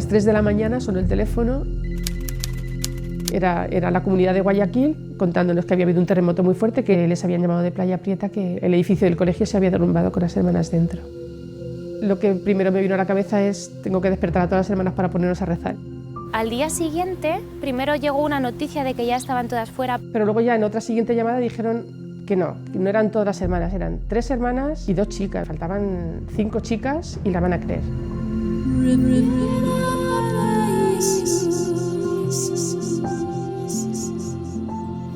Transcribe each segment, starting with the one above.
las 3 de la mañana sonó el teléfono. Era la comunidad de Guayaquil contándonos que había habido un terremoto muy fuerte, que les habían llamado de Playa Prieta, que el edificio del colegio se había derrumbado con las hermanas dentro. Lo que primero me vino a la cabeza es: tengo que despertar a todas las hermanas para ponernos a rezar. Al día siguiente, primero llegó una noticia de que ya estaban todas fuera. Pero luego ya en otra siguiente llamada dijeron que no eran todas las hermanas, eran 3 hermanas y 2 chicas. Faltaban 5 chicas y la van a creer.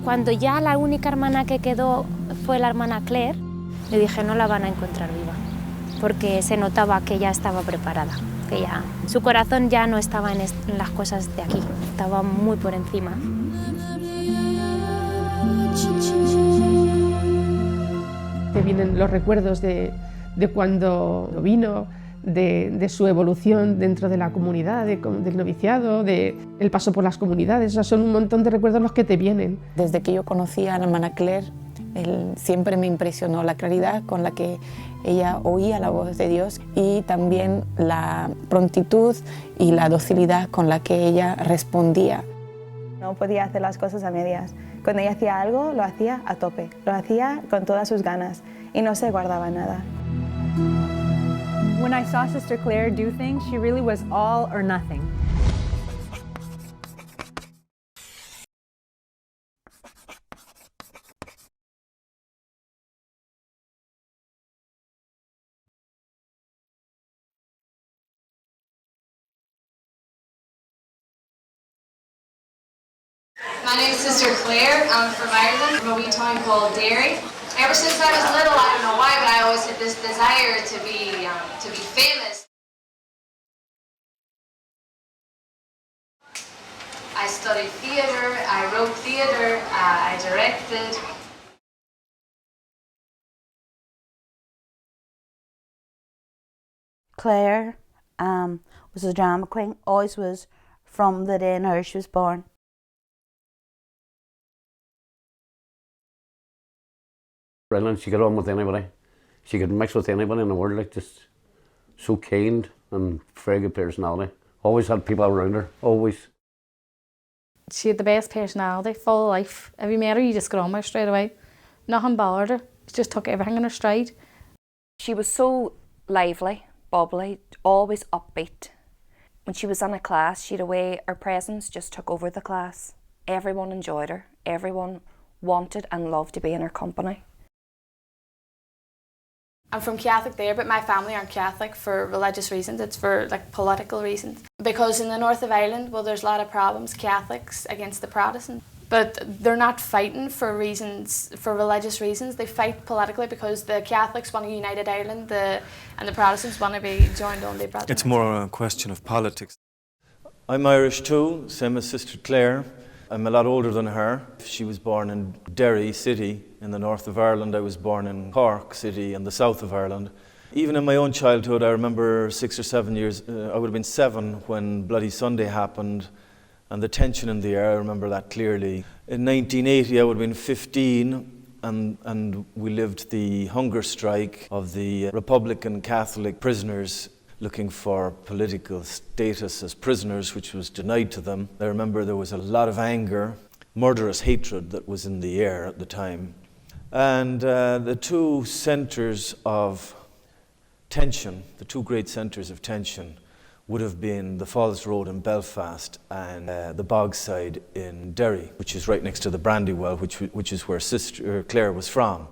Cuando ya la única hermana que quedó fue la hermana Claire, le dije: no la van a encontrar viva, porque se notaba que ya estaba preparada, que ya su corazón ya no estaba en las cosas de aquí, estaba muy por encima. Te vienen los recuerdos de cuando vino, de su evolución dentro de la comunidad, del noviciado, el paso por las comunidades. O sea, son un montón de recuerdos los que te vienen. Desde que yo conocí a la hermana Claire, siempre me impresionó la claridad con la que ella oía la voz de Dios y también la prontitud y la docilidad con la que ella respondía. No podía hacer las cosas a medias. Cuando ella hacía algo, lo hacía a tope, lo hacía con todas sus ganas y no se guardaba nada. When I saw Sister Claire do things, she really was all or nothing. My name is Sister Claire. I'm from Ireland, from a wee town called Derry. Ever since I was little, I don't know why, but I always had this desire to be famous. I studied theatre, I wrote theatre, I directed. Claire was a drama queen, always was, from the day in her she was born. Brilliant. She got on with anybody. She could mix with anybody in the world, like, just so kind and very good personality. Always had people around her, always. She had the best personality, full of life. If you met her, you just got on with her straight away. Nothing bothered her. She just took everything in her stride. She was so lively, bubbly, always upbeat. When she was in a class, she had a way, her presence just took over the class. Everyone enjoyed her. Everyone wanted and loved to be in her company. I'm from Catholic there, but my family aren't Catholic for religious reasons. It's for political reasons. Because in the north of Ireland, well, there's a lot of problems, Catholics against the Protestants. But they're not fighting for religious reasons. They fight politically because the Catholics want a united Ireland and the Protestants want to be joined only. It's more a question of politics. I'm Irish too, same as Sister Claire. I'm a lot older than her. She was born in Derry City in the north of Ireland. I was born in Cork City in the south of Ireland. Even in my own childhood, I remember 6 or 7 years, I would have been 7 when Bloody Sunday happened and the tension in the air, I remember that clearly. In 1980, I would have been 15 and we lived the hunger strike of the Republican Catholic prisoners looking for political status as prisoners, which was denied to them. I remember there was a lot of anger, murderous hatred that was in the air at the time. And the two centres of tension, the two great centres of tension, would have been the Falls Road in Belfast and the Bogside in Derry, which is right next to the Brandywell, which is where Sister Claire was from.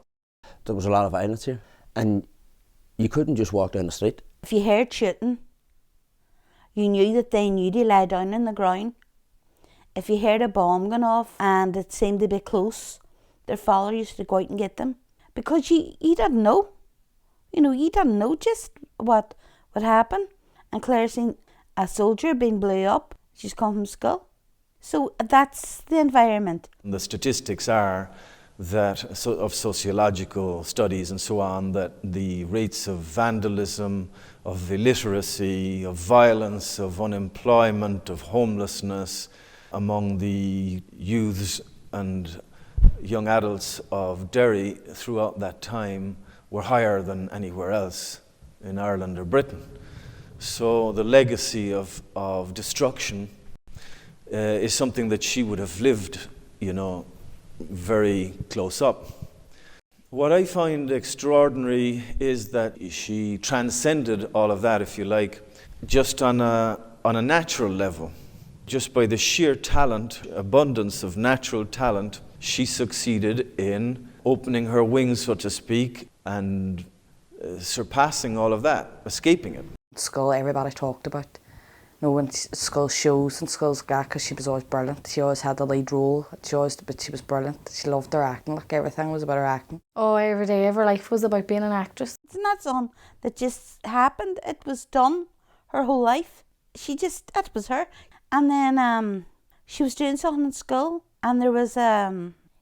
There was a lot of violence here, and you couldn't just walk down the street. If you heard shooting, you knew that they knew to lie down on the ground. If you heard a bomb going off and it seemed to be close, their father used to go out and get them. Because you didn't know. You know, you didn't know just what would happen. And Claire seen a soldier being blew up. She's come from school. So that's the environment. The statistics are that of sociological studies and so on, that the rates of vandalism, of illiteracy, of violence, of unemployment, of homelessness among the youths and young adults of Derry throughout that time were higher than anywhere else in Ireland or Britain. So the legacy of destruction is something that she would have lived, you know, very close up. What I find extraordinary is that she transcended all of that, if you like, just on a natural level. Just by the sheer talent, abundance of natural talent, she succeeded in opening her wings, so to speak, and surpassing all of that, escaping it. School, everybody talked about. You know, when school shows and schools got, because she was always brilliant. She always had the lead role. But she was brilliant. She loved her acting. Like, everything was about her acting. Oh, every day of her life was about being an actress. It's not something that just happened. It was done her whole life. That was her. And then she was doing something in school, and there was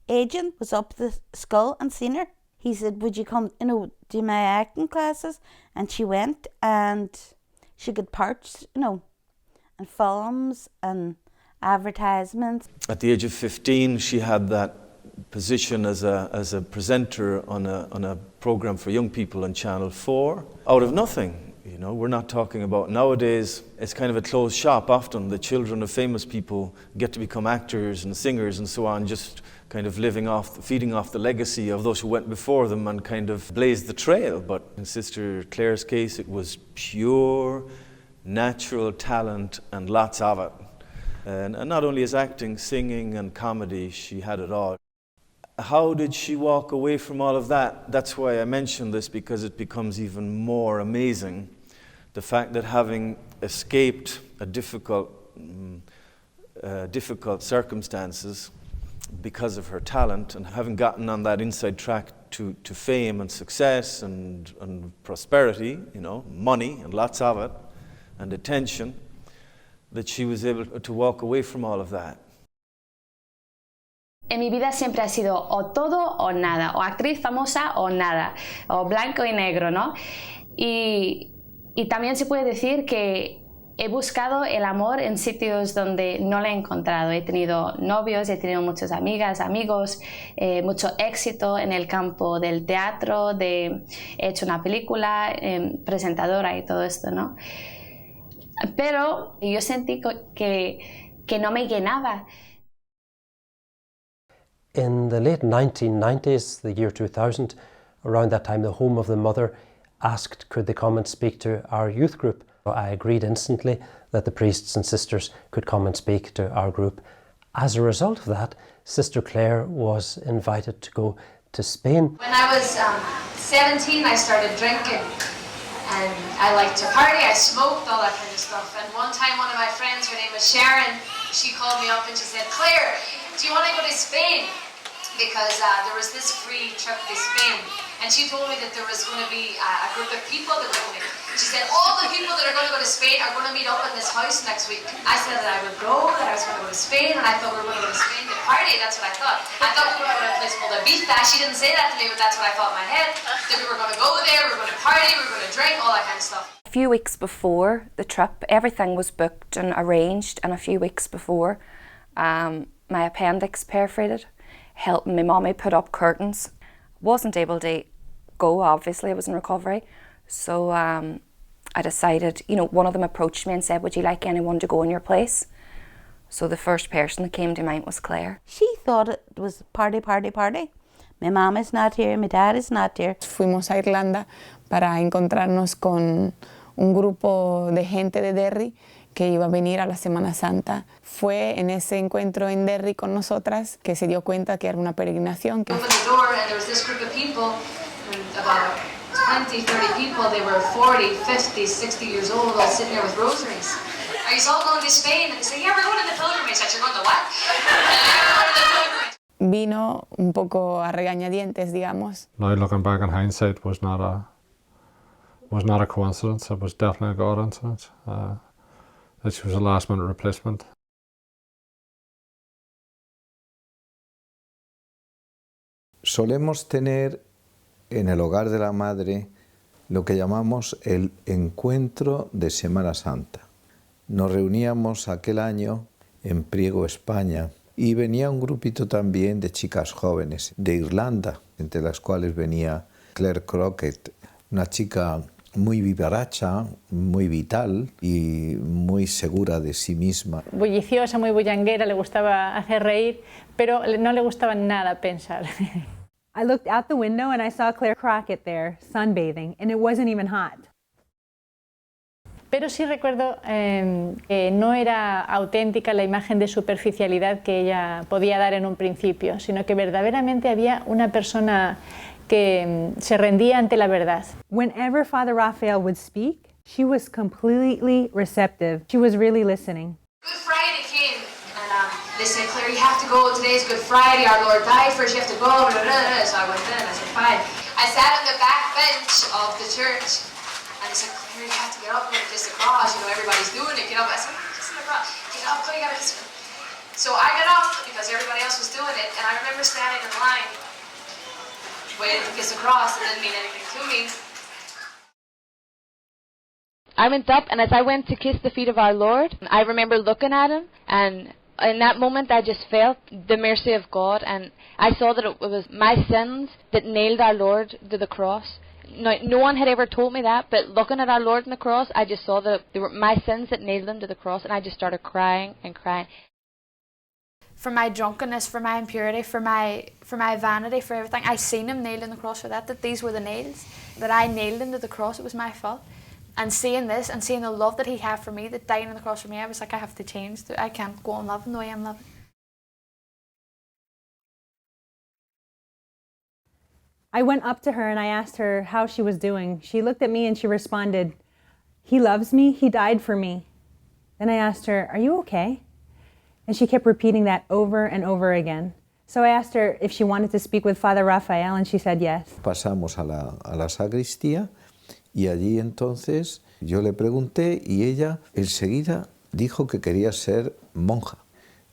agent was up the school and seen her. He said, would you come, you know, do my acting classes? And she went, and she got parts, you know, and films and advertisements. At the age of 15, she had that position as a presenter on a program for young people on Channel 4, out of nothing. You know, we're not talking about nowadays. It's kind of a closed shop. Often the children of famous people get to become actors and singers and so on, just kind of feeding off the legacy of those who went before them and kind of blazed the trail. But in Sister Clare's case, it was pure, natural talent and lots of it. And not only as acting, singing and comedy, she had it all. How did she walk away from all of that? That's why I mention this, because it becomes even more amazing. The fact that having escaped a difficult circumstances because of her talent, and having gotten on that inside track to fame and success and prosperity, you know, money and lots of it, and attention, that she was able to walk away from all of that. En mi vida siempre ha sido o todo o nada, o actriz famosa o nada, o blanco y negro, ¿no? Y también se puede decir que he buscado el amor en sitios donde no lo he encontrado. He tenido novios, he tenido muchas amigas, amigos, mucho éxito en el campo del teatro, he hecho una película, presentadora y todo esto, ¿no? Pero yo sentí que no me llenaba. In the late 1990s, the year 2000, around that time, the Home of the Mother asked could they come and speak to our youth group. I agreed instantly that the priests and sisters could come and speak to our group. As a result of that, Sister Clare was invited to go to Spain. When I was 17, I started drinking, and I liked to party, I smoked, all that kind of stuff. And one time, one of my friends, her name was Sharon, she called me up and she said, Claire, do you want to go to Spain? Because there was this free trip to Spain, and she told me that there was going to be a group of people that were going to, she said, all the people that are going to go to Spain are going to meet up in this house next week. I said that I would go, that I was going to go to Spain, and I thought we were going to go to Spain to party. That's what I thought. I thought we were going to a place called Ibiza. She didn't say that to me, but that's what I thought in my head, that we were going to go there, we were going to party, we were going to drink, all that kind of stuff. A few weeks before the trip, everything was booked and arranged, and a few weeks before, my appendix perforated, helping my mommy put up curtains. Wasn't able to go, obviously, I was in recovery. So I decided, you know, one of them approached me and said, would you like anyone to go in your place? So the first person that came to mind was Claire. She thought it was party, party, party. My mom is not here, my dad is not here. Fuimos a Irlanda para encontrarnos con un grupo de gente de Derry que iba a venir a la Semana Santa. Fue en ese encuentro en Derry con nosotras que se dio cuenta que era una peregrinación. I opened the door and there was this group of people, about 20, 30 people, they were 40, 50, 60 years old, all sitting there with rosaries. Are you all going to Spain? And they say, yeah, we're going to the pilgrimage. I said, you're going to what? Vino un poco a regañadientes, digamos. Now looking back in hindsight, was not a coincidence. It was definitely a God incident. That she was a last-minute replacement. Solemos tener en el hogar de la Madre lo que llamamos el encuentro de Semana Santa. Nos reuníamos aquel año en Priego, España, y venía un grupito también de chicas jóvenes de Irlanda, entre las cuales venía Claire Crockett, una chica muy vivaracha, muy vital y muy segura de sí misma. Bulliciosa, muy bullanguera, le gustaba hacer reír, pero no le gustaba nada pensar. I looked out the window and I saw Claire Crockett there, sunbathing, and it wasn't even hot. Pero sí recuerdo que no era auténtica la imagen de superficialidad que ella podía dar en un principio, sino que verdaderamente había una persona que se rendía ante la verdad. Whenever Father Raphael would speak, she was completely receptive. She was really listening. Good Friday came and they said, Claire, you have to go. Today's Good Friday. Our Lord died for us. You have to go. Blah, blah, blah. So I went in. I said, fine. I sat on the back bench of the church and they said, Claire, you have to get up and kiss the cross. You know, everybody's doing it. Get up. I said, kissing the cross. Get up. You gotta kiss the cross. So I got up because everybody else was doing it, and I remember standing in line waiting to kiss the cross. It didn't mean anything to me. I went up, and as I went to kiss the feet of our Lord, I remember looking at him, and in that moment I just felt the mercy of God, and I saw that it was my sins that nailed our Lord to the cross. Now, no one had ever told me that, but looking at our Lord on the cross, I just saw that they were my sins that nailed him to the cross, and I just started crying and crying. For my drunkenness, for my impurity, for my vanity, for everything, I seen him nailed on the cross for that these were the nails, that I nailed him to the cross, it was my fault. And seeing this, and seeing the love that he had for me, that dying on the cross for me, I was like, I have to change. I can't go on loving the way I'm loving. I went up to her and I asked her how she was doing. She looked at me and she responded, "He loves me, he died for me." Then I asked her, "Are you okay?" And she kept repeating that over and over again. So I asked her if she wanted to speak with Father Raphael, and she said yes. Pasamos a la sacristía y allí entonces yo le pregunté y ella enseguida dijo que quería ser monja.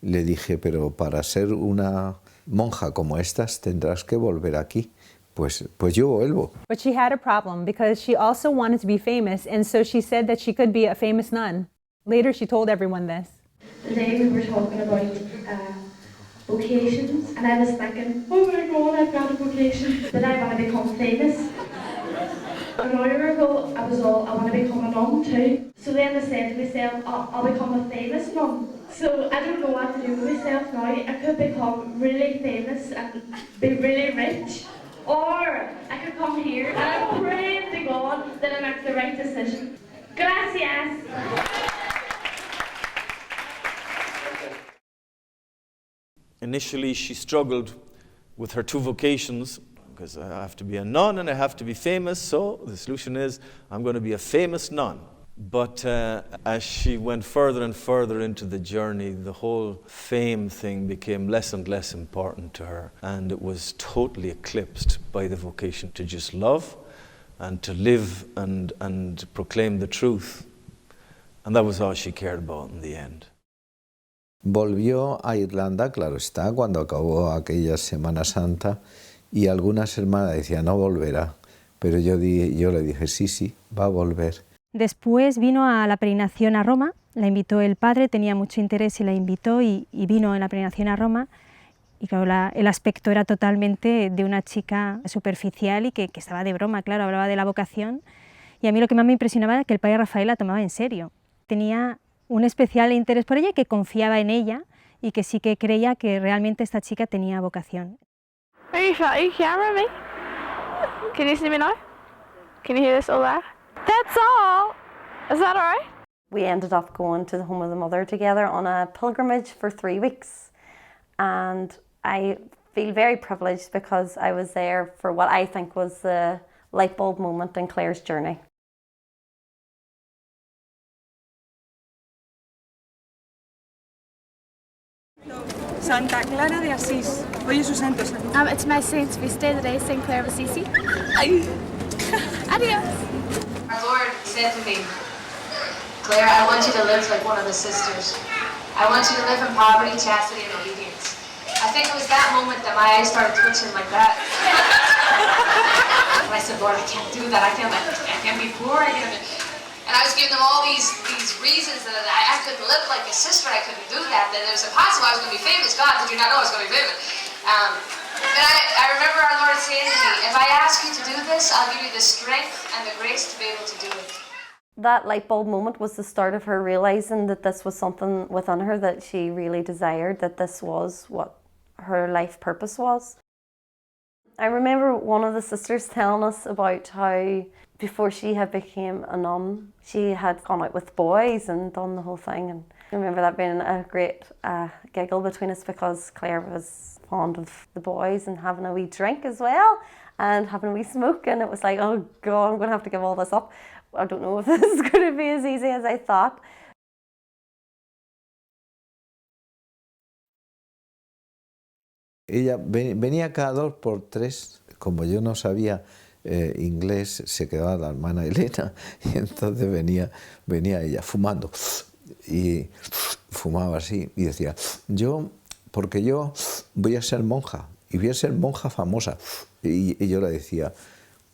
Le dije, pero para ser una monja como estas tendrás que volver aquí. Pues yo vuelvo. But she had a problem because she also wanted to be famous, and so she said that she could be a famous nun. Later she told everyone this. Today we were talking about vocations, and I was thinking, oh my God, I've got a vocation, that I want to become famous. An hour ago, I want to become a nun too. So then I said to myself, I'll become a famous nun. So I don't know what to do with myself now. I could become really famous and be really rich, or I could come here and I'm praying to God that I make the right decision. Gracias. Initially, she struggled with her two vocations, because I have to be a nun and I have to be famous, so the solution is I'm going to be a famous nun. But as she went further and further into the journey, the whole fame thing became less and less important to her, and it was totally eclipsed by the vocation to just love and to live and proclaim the truth. And that was all she cared about in the end. Volvió a Irlanda, claro está, cuando acabó aquella Semana Santa, y algunas hermanas decían, no volverá, pero yo le dije, sí, va a volver. Después vino a la peregrinación a Roma, la invitó el padre, tenía mucho interés y la invitó y vino en la peregrinación a Roma, y claro, el aspecto era totalmente de una chica superficial y que estaba de broma, claro, hablaba de la vocación, y a mí lo que más me impresionaba era que el padre Rafael la tomaba en serio. Tenía un especial interés por ella y que confiaba en ella y que sí que creía que realmente esta chica tenía vocación. Are you hearing me? Can you see me now? Can you hear this all that? That's all! Is that all right? We ended up going to the Home of the Mother together on a pilgrimage for 3 weeks, and I feel very privileged because I was there for what I think was the light bulb moment in Claire's journey. Santa Clara de Asís. Hoy es su santo. It's my saint's feast day today, St. Clare of Assisi. Adios. Our Lord said to me, Claire, I want you to live like one of the sisters. I want you to live in poverty, chastity, and obedience. I think it was that moment that my eyes started twitching like that. And I said, Lord, I can't do that. I can't be poor. And I was giving them all these reasons that I couldn't live like a sister, I couldn't do that it was impossible, I was going to be famous. God, did you not know I was going to be famous? But I remember our Lord saying to me, if I ask you to do this, I'll give you the strength and the grace to be able to do it. That light bulb moment was the start of her realising that this was something within her that she really desired, that this was what her life purpose was. I remember one of the sisters telling us about how before she had became a nun, she had gone out with boys and done the whole thing. And I remember that being a great giggle between us because Claire was fond of the boys and having a wee drink as well and having a wee smoke, and it was like, oh God, I'm going to have to give all this up. I don't know if this is going to be as easy as I thought. Ella venía cada 2 por 3, como yo no sabía inglés, se quedaba la hermana Elena y entonces venía ella fumando y fumaba así y decía, porque yo voy a ser monja y voy a ser monja famosa. Y yo le decía,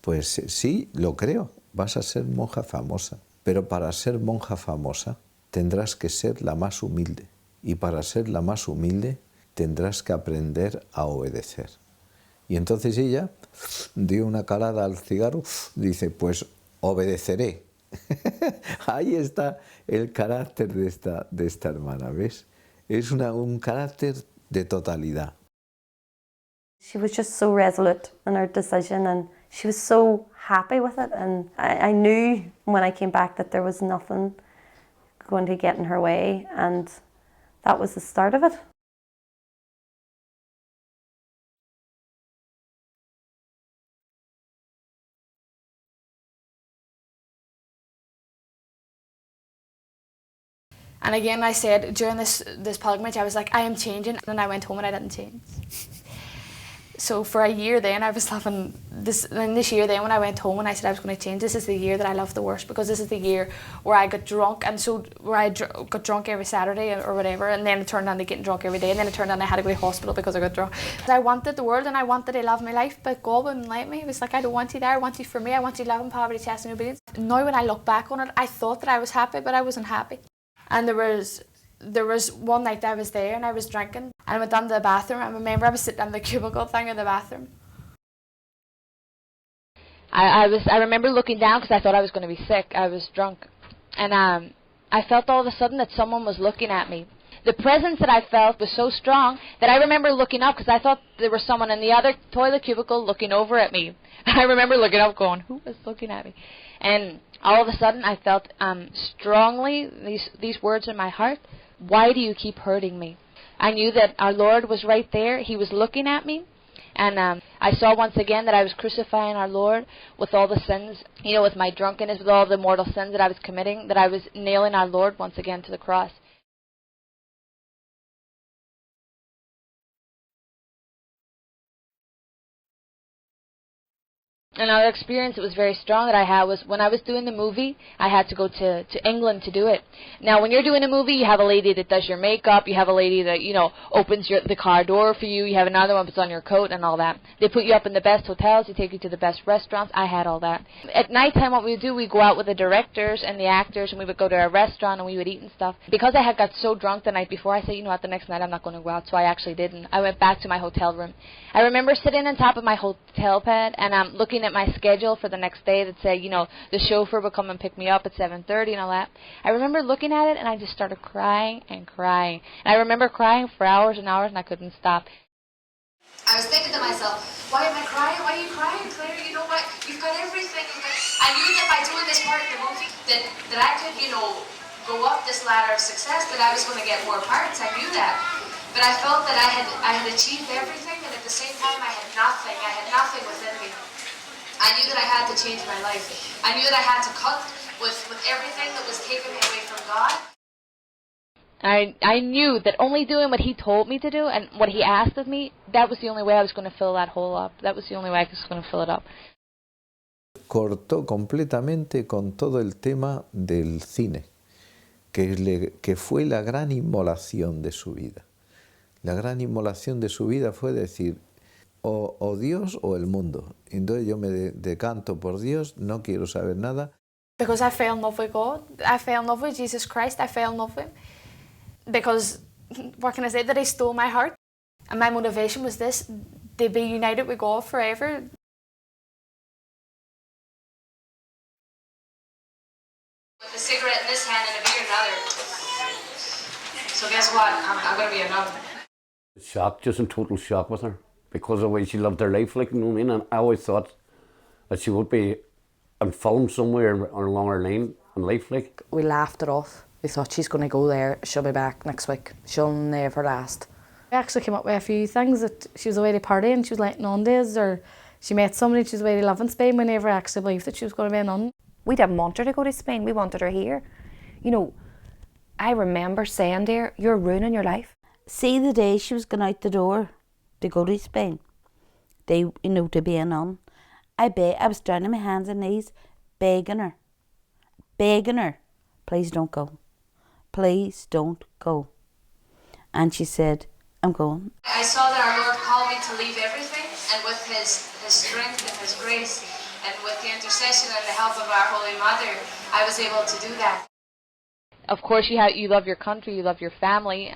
pues sí, lo creo, vas a ser monja famosa, pero para ser monja famosa tendrás que ser la más humilde y para ser la más humilde tendrás que aprender a obedecer. Y entonces ella dio una calada al cigarro, dice, pues obedeceré. Ahí está el carácter de esta hermana, ¿ves? Es un carácter de totalidad. She was just so resolute in her decision and she was so happy with it, and I knew when I came back that there was nothing going to get in her way, and that was the start of it. And again, I said during this pilgrimage, I was like, I am changing, and I went home and I didn't change. So for a year then, I was loving this. And this year then, when I went home and I said I was going to change, this is the year that I love the worst, because this is the year where I got drunk, and so where I got drunk every Saturday or whatever, and then it turned on to getting drunk every day, and then it turned on I had to go to hospital because I got drunk. I wanted the world and I wanted to love my life, but God wouldn't let me. It was like, I don't want you there, I want you for me, I want you loving, poverty, chastity, and obedience. Now when I look back on it, I thought that I was happy, but I wasn't happy. And there was one night that I was there and I was drinking, and I went down to the bathroom. I remember I was sitting on the cubicle thing in the bathroom. I remember looking down because I thought I was going to be sick. I was drunk, and I felt all of a sudden that someone was looking at me. The presence that I felt was so strong that I remember looking up because I thought there was someone in the other toilet cubicle looking over at me. I remember looking up going, who was looking at me? And all of a sudden I felt strongly these words in my heart, why do you keep hurting me? I knew that our Lord was right there. He was looking at me. And I saw once again that I was crucifying our Lord with all the sins, with my drunkenness, with all the mortal sins that I was committing, that I was nailing our Lord once again to the cross. Another experience that was very strong that I had was when I was doing the movie, I had to go to England to do it. Now, when you're doing a movie, you have a lady that does your makeup, you have a lady that, opens the car door for you, you have another one that puts on your coat and all that. They put you up in the best hotels, they take you to the best restaurants. I had all that. At nighttime, what we would do, we'd go out with the directors and the actors, and we would go to a restaurant and we would eat and stuff. Because I had got so drunk the night before, I said, the next night I'm not going to go out, so I actually didn't. I went back to my hotel room. I remember sitting on top of my hotel bed and looking at my schedule for the next day that said, the chauffeur would come and pick me up at 7:30 and all that. I remember looking at it and I just started crying and crying. And I remember crying for hours and hours and I couldn't stop. I was thinking to myself, why am I crying? Why are you crying, Claire? You know what? You've got everything. I knew that by doing this part in the movie that I could, go up this ladder of success, that I was going to get more parts. I knew that. But I felt that I had achieved everything, and at the same time I had nothing. I had nothing within me. I knew that I had to change my life. I knew that I had to cut with everything that was taking me away from God. I knew that only doing what he told me to do and what he asked of me, that was the only way I was going to fill that hole up. That was the only way I was going to fill it up. Cortó completamente con todo el tema del cine, que fue la gran inmolación de su vida. La gran inmolación de su vida fue decir, o Dios o el mundo. Entonces yo me decanto por Dios, no quiero saber nada. Because I fell in love with God. I fell in love with Jesus Christ. I fell in love with him. Because, what can I say, that he stole my heart. And my motivation was this, to be united with God forever. going to be a nun. Shock, just in total shock with her because of the way she lived her life, like, you know what I mean? And I always thought that she would be in film somewhere along her line in life, like. We laughed it off. We thought, she's going to go there, she'll be back next week, she'll never last. I actually came up with a few things that she was away to party and she was like nun days, or she met somebody, she was away to live in Spain. We never actually believed that she was going to be a nun. We didn't want her to go to Spain, we wanted her here. You know, I remember saying to her, you're ruining your life. See the day she was going out the door to go to Spain, to be a nun. I was down on my hands and knees begging her, please don't go. Please don't go. And she said, I'm going. I saw that our Lord called me to leave everything, and with His strength and His grace, and with the intercession and the help of our Holy Mother, I was able to do that. Of course, you love your country, you love your family,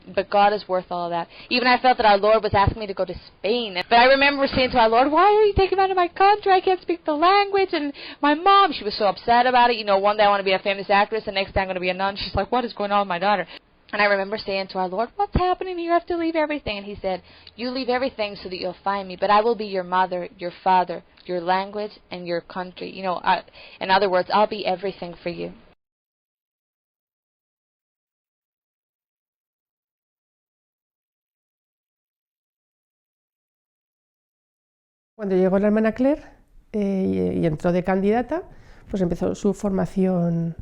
but God is worth all of that. Even I felt that our Lord was asking me to go to Spain. But I remember saying to our Lord, why are you taking me out of my country? I can't speak the language. And my mom, she was so upset about it. You know, one day I want to be a famous actress, the next day I'm going to be a nun. She's like, what is going on with my daughter? And I remember saying to our Lord, what's happening here? I have to leave everything. And He said, you leave everything so that you'll find me, but I will be your mother, your father, your language, and your country. You know, in other words, I'll be everything for you. Cuando llegó la hermana Claire y entró de candidata, pues empezó su formación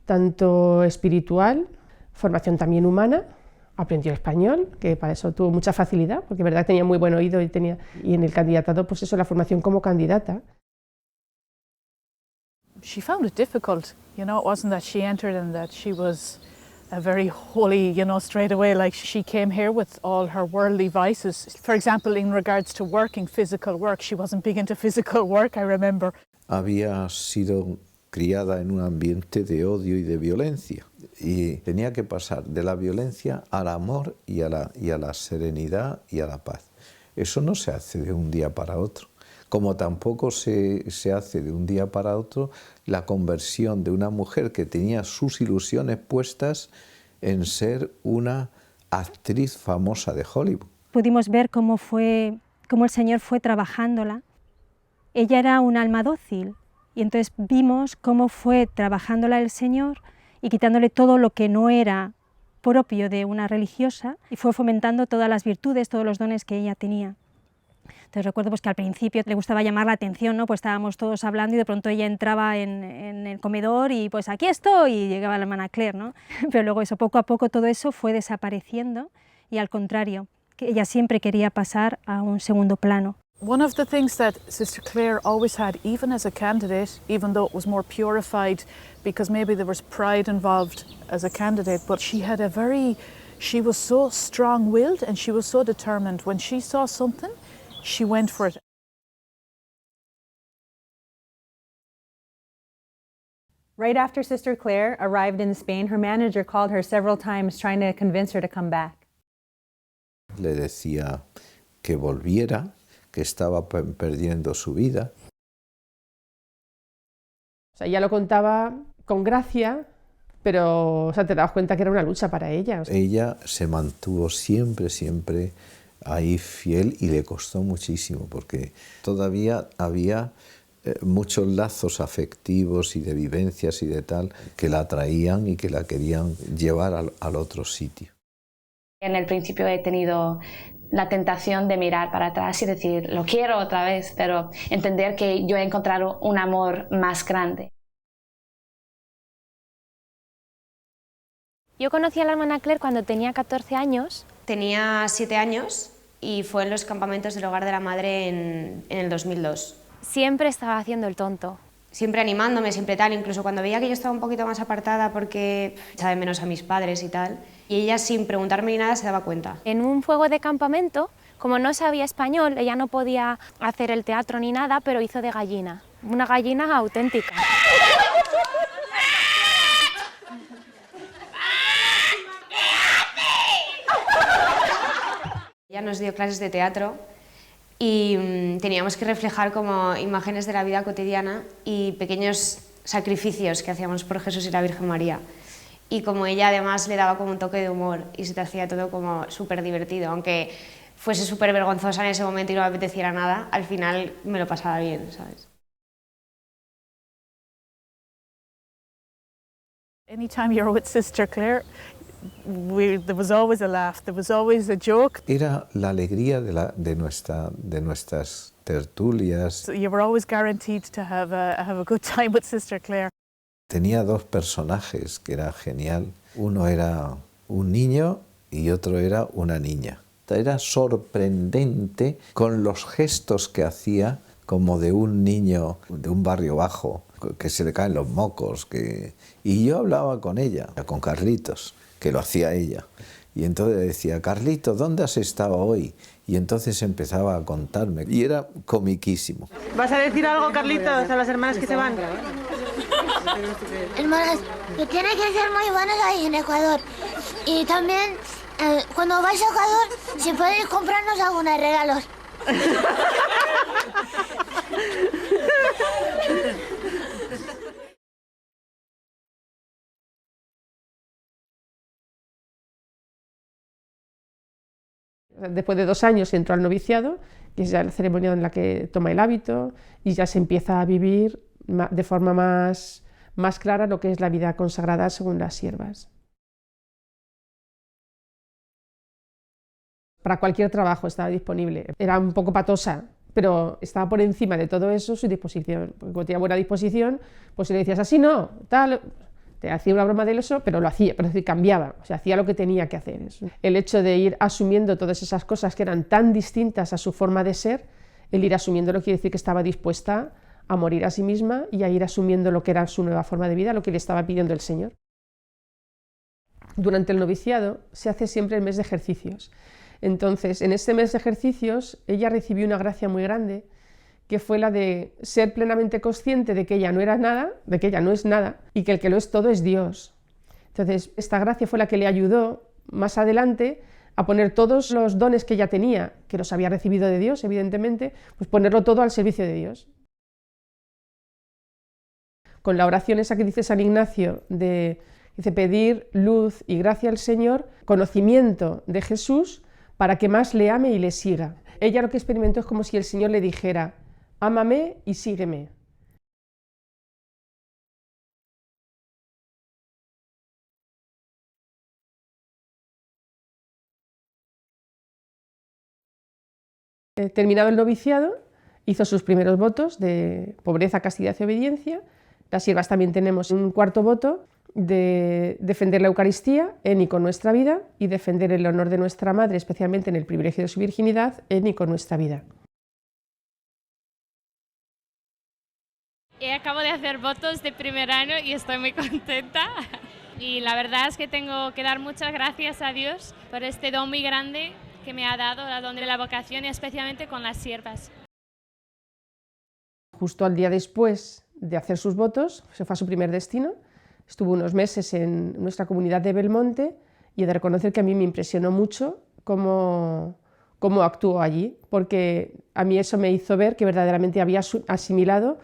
tanto espiritual, formación también humana, aprendió español, que para eso tuvo mucha facilidad, porque verdad tenía muy buen oído y en el candidatado, pues eso, la formación como candidata. She found it difficult, you know, it wasn't that she entered and that she was a very holy, you know, straight away, like she came here with all her worldly vices. For example, in regards to working, physical work, she wasn't big into physical work, I remember. Había sido criada en un ambiente de odio y de violencia y tenía que pasar de la violencia al amor y a la serenidad y a la paz. Eso no se hace de un día para otro, como tampoco se hace de un día para otro la conversión de una mujer que tenía sus ilusiones puestas en ser una actriz famosa de Hollywood. Pudimos ver cómo el Señor fue trabajándola. Ella era un alma dócil y entonces vimos cómo fue trabajándola el Señor y quitándole todo lo que no era propio de una religiosa y fue fomentando todas las virtudes, todos los dones que ella tenía. Entonces recuerdo pues, que al principio le gustaba llamar la atención, ¿no? Pues estábamos todos hablando y de pronto ella entraba en el comedor y pues aquí estoy y llegaba la hermana Claire, ¿no? Pero luego eso, poco a poco todo eso fue desapareciendo y al contrario, que ella siempre quería pasar a un segundo plano. One of the things that Sister Claire always had, even as a candidate, even though it was more purified, because maybe there was pride involved as a candidate, but she was so strong-willed and she was so determined. When she saw something, she went for it. Right after Sister Claire arrived in Spain, her manager called her several times trying to convince her to come back. Le decía que volviera, que estaba perdiendo su vida. O sea, ella lo contaba con gracia, pero o sea, te dabas cuenta que era una lucha para ella. O sea. Ella se mantuvo siempre ahí fiel y le costó muchísimo porque todavía había muchos lazos afectivos y de vivencias y de tal que la atraían y que la querían llevar al otro sitio. En el principio he tenido la tentación de mirar para atrás y decir, lo quiero otra vez, pero entender que yo he encontrado un amor más grande. Yo conocí a la hermana Claire cuando tenía 14 años. Tenía 7 años y fue en los campamentos del Hogar de la Madre en el 2002. Siempre estaba haciendo el tonto. Siempre animándome, siempre tal, incluso cuando veía que yo estaba un poquito más apartada porque echaba de menos a mis padres y tal, y ella sin preguntarme ni nada se daba cuenta. En un fuego de campamento, como no sabía español, ella no podía hacer el teatro ni nada, pero hizo de gallina, una gallina auténtica. Ella nos dio clases de teatro y teníamos que reflejar como imágenes de la vida cotidiana y pequeños sacrificios que hacíamos por Jesús y la Virgen María. y como ella además le daba como un toque de humor y se te hacía todo como súper divertido, aunque fuese súper vergonzosa en ese momento y no me apeteciera nada, al final me lo pasaba bien, ¿sabes? Anytime you're with Sister Claire, there was always a laugh, there was always a joke. Era la alegría de nuestras tertulias. So you were always guaranteed to have a good time with Sister Claire. Tenía dos personajes que era genial. Uno era un niño y otro era una niña. Era sorprendente con los gestos que hacía, como de un niño de un barrio bajo, que se le caen los mocos. Y yo hablaba con ella, con Carlitos, que lo hacía ella. Y entonces le decía, Carlitos, ¿dónde has estado hoy? Y entonces empezaba a contarme. Y era comiquísimo. ¿Vas a decir algo, Carlitos, a las hermanas que se van? Hermanas, que tienen que ser muy buenas ahí en Ecuador. Y también, cuando vais a Ecuador, si podéis comprarnos algunos regalos. Después de 2 años entró al noviciado, que es ya la ceremonia en la que toma el hábito y ya se empieza a vivir de forma más clara lo que es la vida consagrada según las siervas. Para cualquier trabajo estaba disponible. Era un poco patosa, pero estaba por encima de todo eso su disposición. Porque cuando tenía buena disposición, pues si le decías así no, tal, te hacía una broma de eso, pero lo hacía, pero es decir, cambiaba, o sea, hacía lo que tenía que hacer. El hecho de ir asumiendo todas esas cosas que eran tan distintas a su forma de ser, el ir asumiéndolo quiere decir que estaba dispuesta a morir a sí misma y a ir asumiendo lo que era su nueva forma de vida, lo que le estaba pidiendo el Señor. Durante el noviciado se hace siempre el mes de ejercicios. Entonces, en este mes de ejercicios, ella recibió una gracia muy grande, que fue la de ser plenamente consciente de que ella no era nada, de que ella no es nada, y que el que lo es todo es Dios. Entonces, esta gracia fue la que le ayudó más adelante a poner todos los dones que ella tenía, que los había recibido de Dios, evidentemente, pues ponerlo todo al servicio de Dios. Con la oración esa que dice San Ignacio, dice pedir luz y gracia al Señor, conocimiento de Jesús, para que más le ame y le siga. Ella lo que experimentó es como si el Señor le dijera, ámame y sígueme. Terminado el noviciado, hizo sus primeros votos de pobreza, castidad y obediencia. Las siervas también tenemos un cuarto voto de defender la Eucaristía en y con nuestra vida y defender el honor de nuestra Madre, especialmente en el privilegio de su virginidad, en y con nuestra vida. Acabo de hacer votos de primer año y estoy muy contenta. Y la verdad es que tengo que dar muchas gracias a Dios por este don muy grande que me ha dado, el don de la vocación y especialmente con las siervas. Justo al día después de hacer sus votos, se fue a su primer destino, estuvo unos meses en nuestra comunidad de Belmonte y he de reconocer que a mí me impresionó mucho cómo actuó allí, porque a mí eso me hizo ver que verdaderamente había asimilado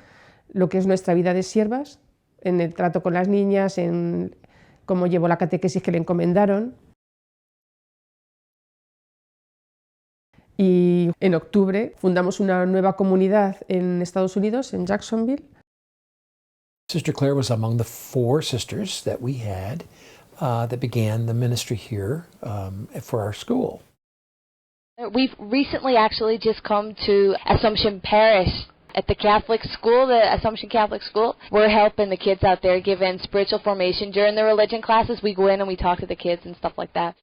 lo que es nuestra vida de siervas, en el trato con las niñas, en cómo llevó la catequesis que le encomendaron. Y en octubre fundamos una nueva comunidad en Estados Unidos, en Jacksonville. Sister Claire was among the 4 sisters that we had that began the ministry here for our school. We've recently actually just come to Assumption Parish at the Catholic school, the Assumption Catholic School. We're helping the kids out there, giving spiritual formation. During the religion classes, we go in and we talk to the kids and stuff like that.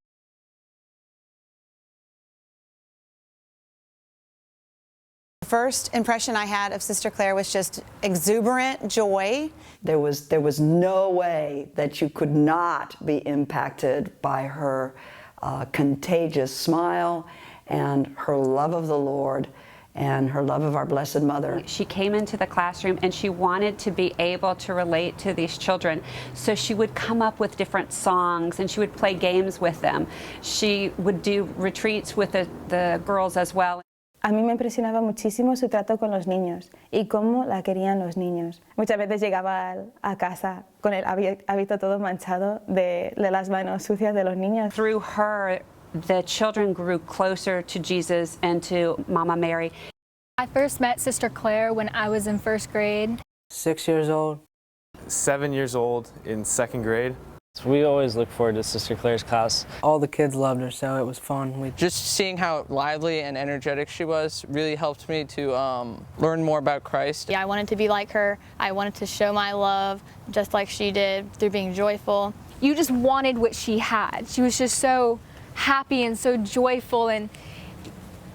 The first impression I had of Sister Claire was just exuberant joy. There was no way that you could not be impacted by her contagious smile and her love of the Lord and her love of our Blessed Mother. She came into the classroom and she wanted to be able to relate to these children. So she would come up with different songs and she would play games with them. She would do retreats with the girls as well. A mí me impresionaba muchísimo su trato con los niños y cómo la querían los niños. Muchas veces llegaba a casa con el hábito todo manchado de las manos sucias de los niños. Through her, the children grew closer to Jesus and to Mama Mary. I first met Sister Claire when I was in first grade. 6 years old. 7 years old in second grade. So we always look forward to Sister Claire's class. All the kids loved her, so it was fun. Just seeing how lively and energetic she was really helped me to learn more about Christ. Yeah, I wanted to be like her. I wanted to show my love just like she did through being joyful. You just wanted what she had. She was just so happy and so joyful, and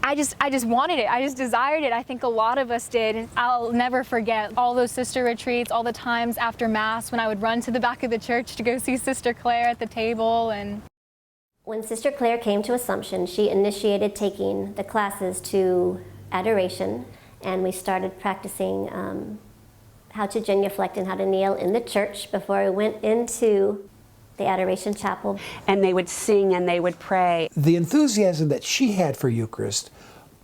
I just wanted it. I just desired it. I think a lot of us did, and I'll never forget all those sister retreats, all the times after Mass when I would run to the back of the church to go see Sister Claire at the table. And when Sister Claire came to Assumption, she initiated taking the classes to adoration, and we started practicing how to genuflect and how to kneel in the church before we went into the Adoration Chapel. And they would sing and they would pray. The enthusiasm that she had for Eucharist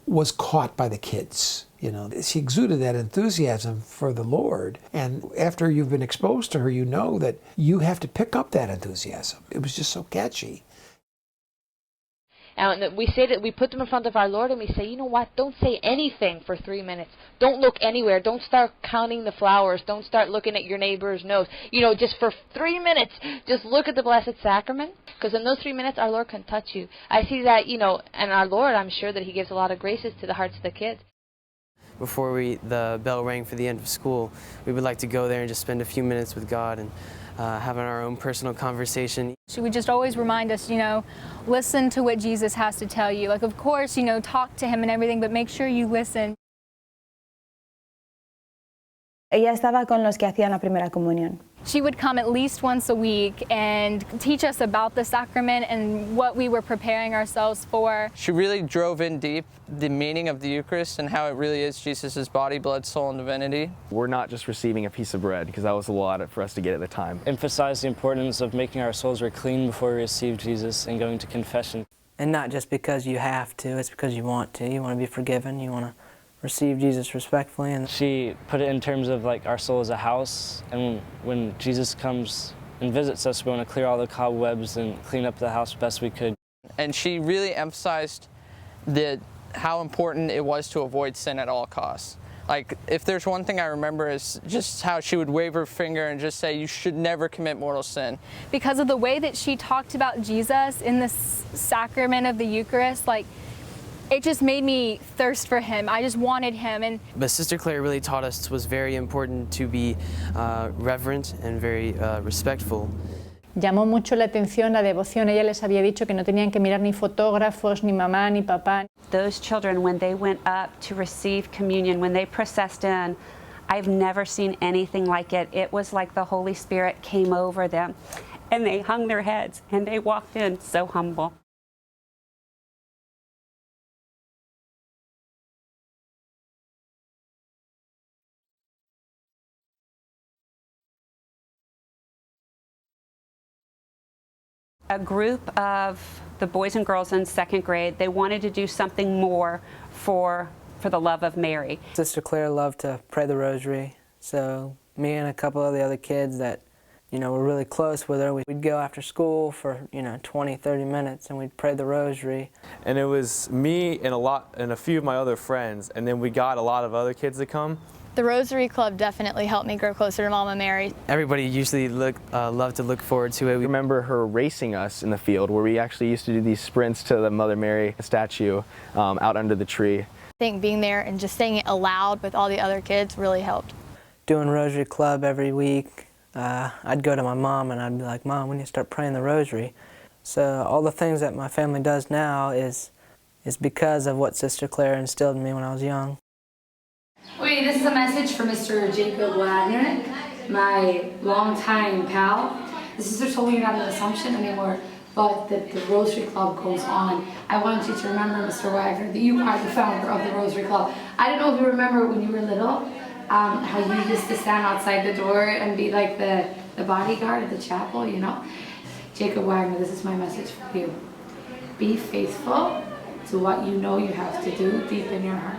was caught by the kids. You know, she exuded that enthusiasm for the Lord. And after you've been exposed to her, you know that you have to pick up that enthusiasm. It was just so catchy. And we say that we put them in front of our Lord and we say, you know what, don't say anything for 3 minutes. Don't look anywhere. Don't start counting the flowers. Don't start looking at your neighbor's nose. You know, just for 3 minutes, just look at the Blessed Sacrament. Because in those 3 minutes, our Lord can touch you. I see that, you know, and our Lord, I'm sure that He gives a lot of graces to the hearts of the kids. Before the bell rang for the end of school, we would like to go there and just spend a few minutes with God and having our own personal conversation. she would just always remind us, you know, listen to what Jesus has to tell you. Like, of course, you know, talk to Him and everything, but make sure you listen. Ella estaba con los que hacían la primera comunión. She would come at least once a week and teach us about the sacrament and what we were preparing ourselves for. She really drove in deep the meaning of the Eucharist and how it really is Jesus' body, blood, soul, and divinity. We're not just receiving a piece of bread, because that was a lot for us to get at the time. Emphasize the importance of making our souls very clean before we receive Jesus and going to confession. And not just because you have to, it's because you want to. You want to be forgiven, you want to receive Jesus respectfully. And she put it in terms of like our soul is a house, and when Jesus comes and visits us, we want to clear all the cobwebs and clean up the house best we could. And she really emphasized how important it was to avoid sin at all costs. Like, if there's one thing I remember is just how she would wave her finger and just say, you should never commit mortal sin. Because of the way that she talked about Jesus in the sacrament of the Eucharist, like, it just made me thirst for Him. I just wanted Him. But Sister Claire really taught us it was very important to be reverent and very respectful. Llamó mucho la atención la devoción. Ella les había dicho que no tenían que mirar ni fotógrafos, ni mamá, ni papá. Those children, when they went up to receive communion, when they processed in, I've never seen anything like it. It was like the Holy Spirit came over them, and they hung their heads, and they walked in so humble. A group of the boys and girls in second grade, they wanted to do something more for the love of Mary. Sister Claire loved to pray the rosary, so me and a couple of the other kids that, you know, were really close with her, we'd go after school for, you know, 20, 30 minutes and we'd pray the rosary. And it was me and a few of my other friends, and then we got a lot of other kids to come. The Rosary Club definitely helped me grow closer to Mama Mary. Everybody usually loved to look forward to it. We remember her racing us in the field, where we actually used to do these sprints to the Mother Mary statue out under the tree. I think being there and just saying it aloud with all the other kids really helped. Doing Rosary Club every week, I'd go to my mom and I'd be like, Mom, we need to start praying the Rosary. So all the things that my family does now is because of what Sister Claire instilled in me when I was young. Okay, this is a message for Mr. Jacob Wagner, my longtime pal. The sister told me you're not an Assumption anymore, but that the Rosary Club goes on. I want you to remember, Mr. Wagner, that you are the founder of the Rosary Club. I don't know if you remember when you were little, how you used to stand outside the door and be like the bodyguard at the chapel, you know? Jacob Wagner, this is my message for you. Be faithful to what you know you have to do deep in your heart.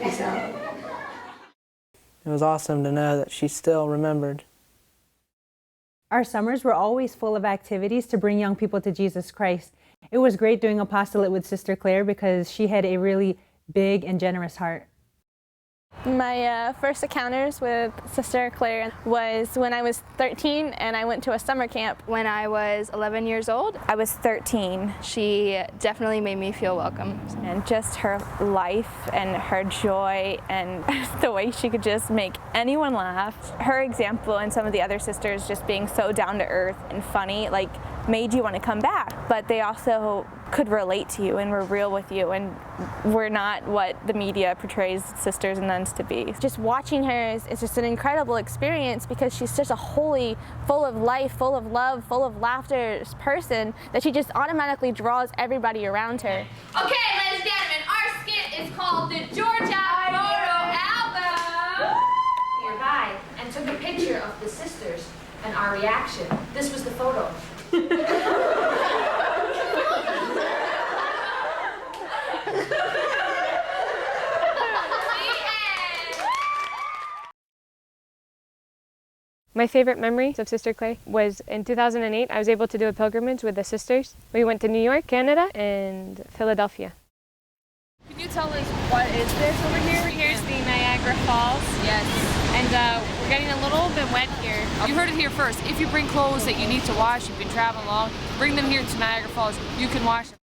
Peace out. It was awesome to know that she still remembered. Our summers were always full of activities to bring young people to Jesus Christ. It was great doing apostolate with Sister Claire because she had a really big and generous heart. My first encounters with Sister Claire was when I was 13 and I went to a summer camp. When I was 11 years old, I was 13. She definitely made me feel welcome. And just her life and her joy and the way she could just make anyone laugh. Her example and some of the other sisters just being so down to earth and funny, like, made you want to come back. But they also could relate to you and were real with you and were not what the media portrays sisters and nuns to be. Just watching her is just an incredible experience because she's such a holy, full of life, full of love, full of laughter person that she just automatically draws everybody around her. Okay, ladies and gentlemen, our skit is called the Georgia Photo Album. Nearby and took a picture of the sisters and our reaction. This was the photo. My favorite memories of Sister Claire was in 2008, I was able to do a pilgrimage with the sisters. We went to New York, Canada, and Philadelphia. Can you tell us what is this over here? Here's the Niagara Falls. Yes. And we're getting a little bit wet here. You heard it here first. If you bring clothes that you need to wash, you've been traveling along, bring them here to Niagara Falls. You can wash them.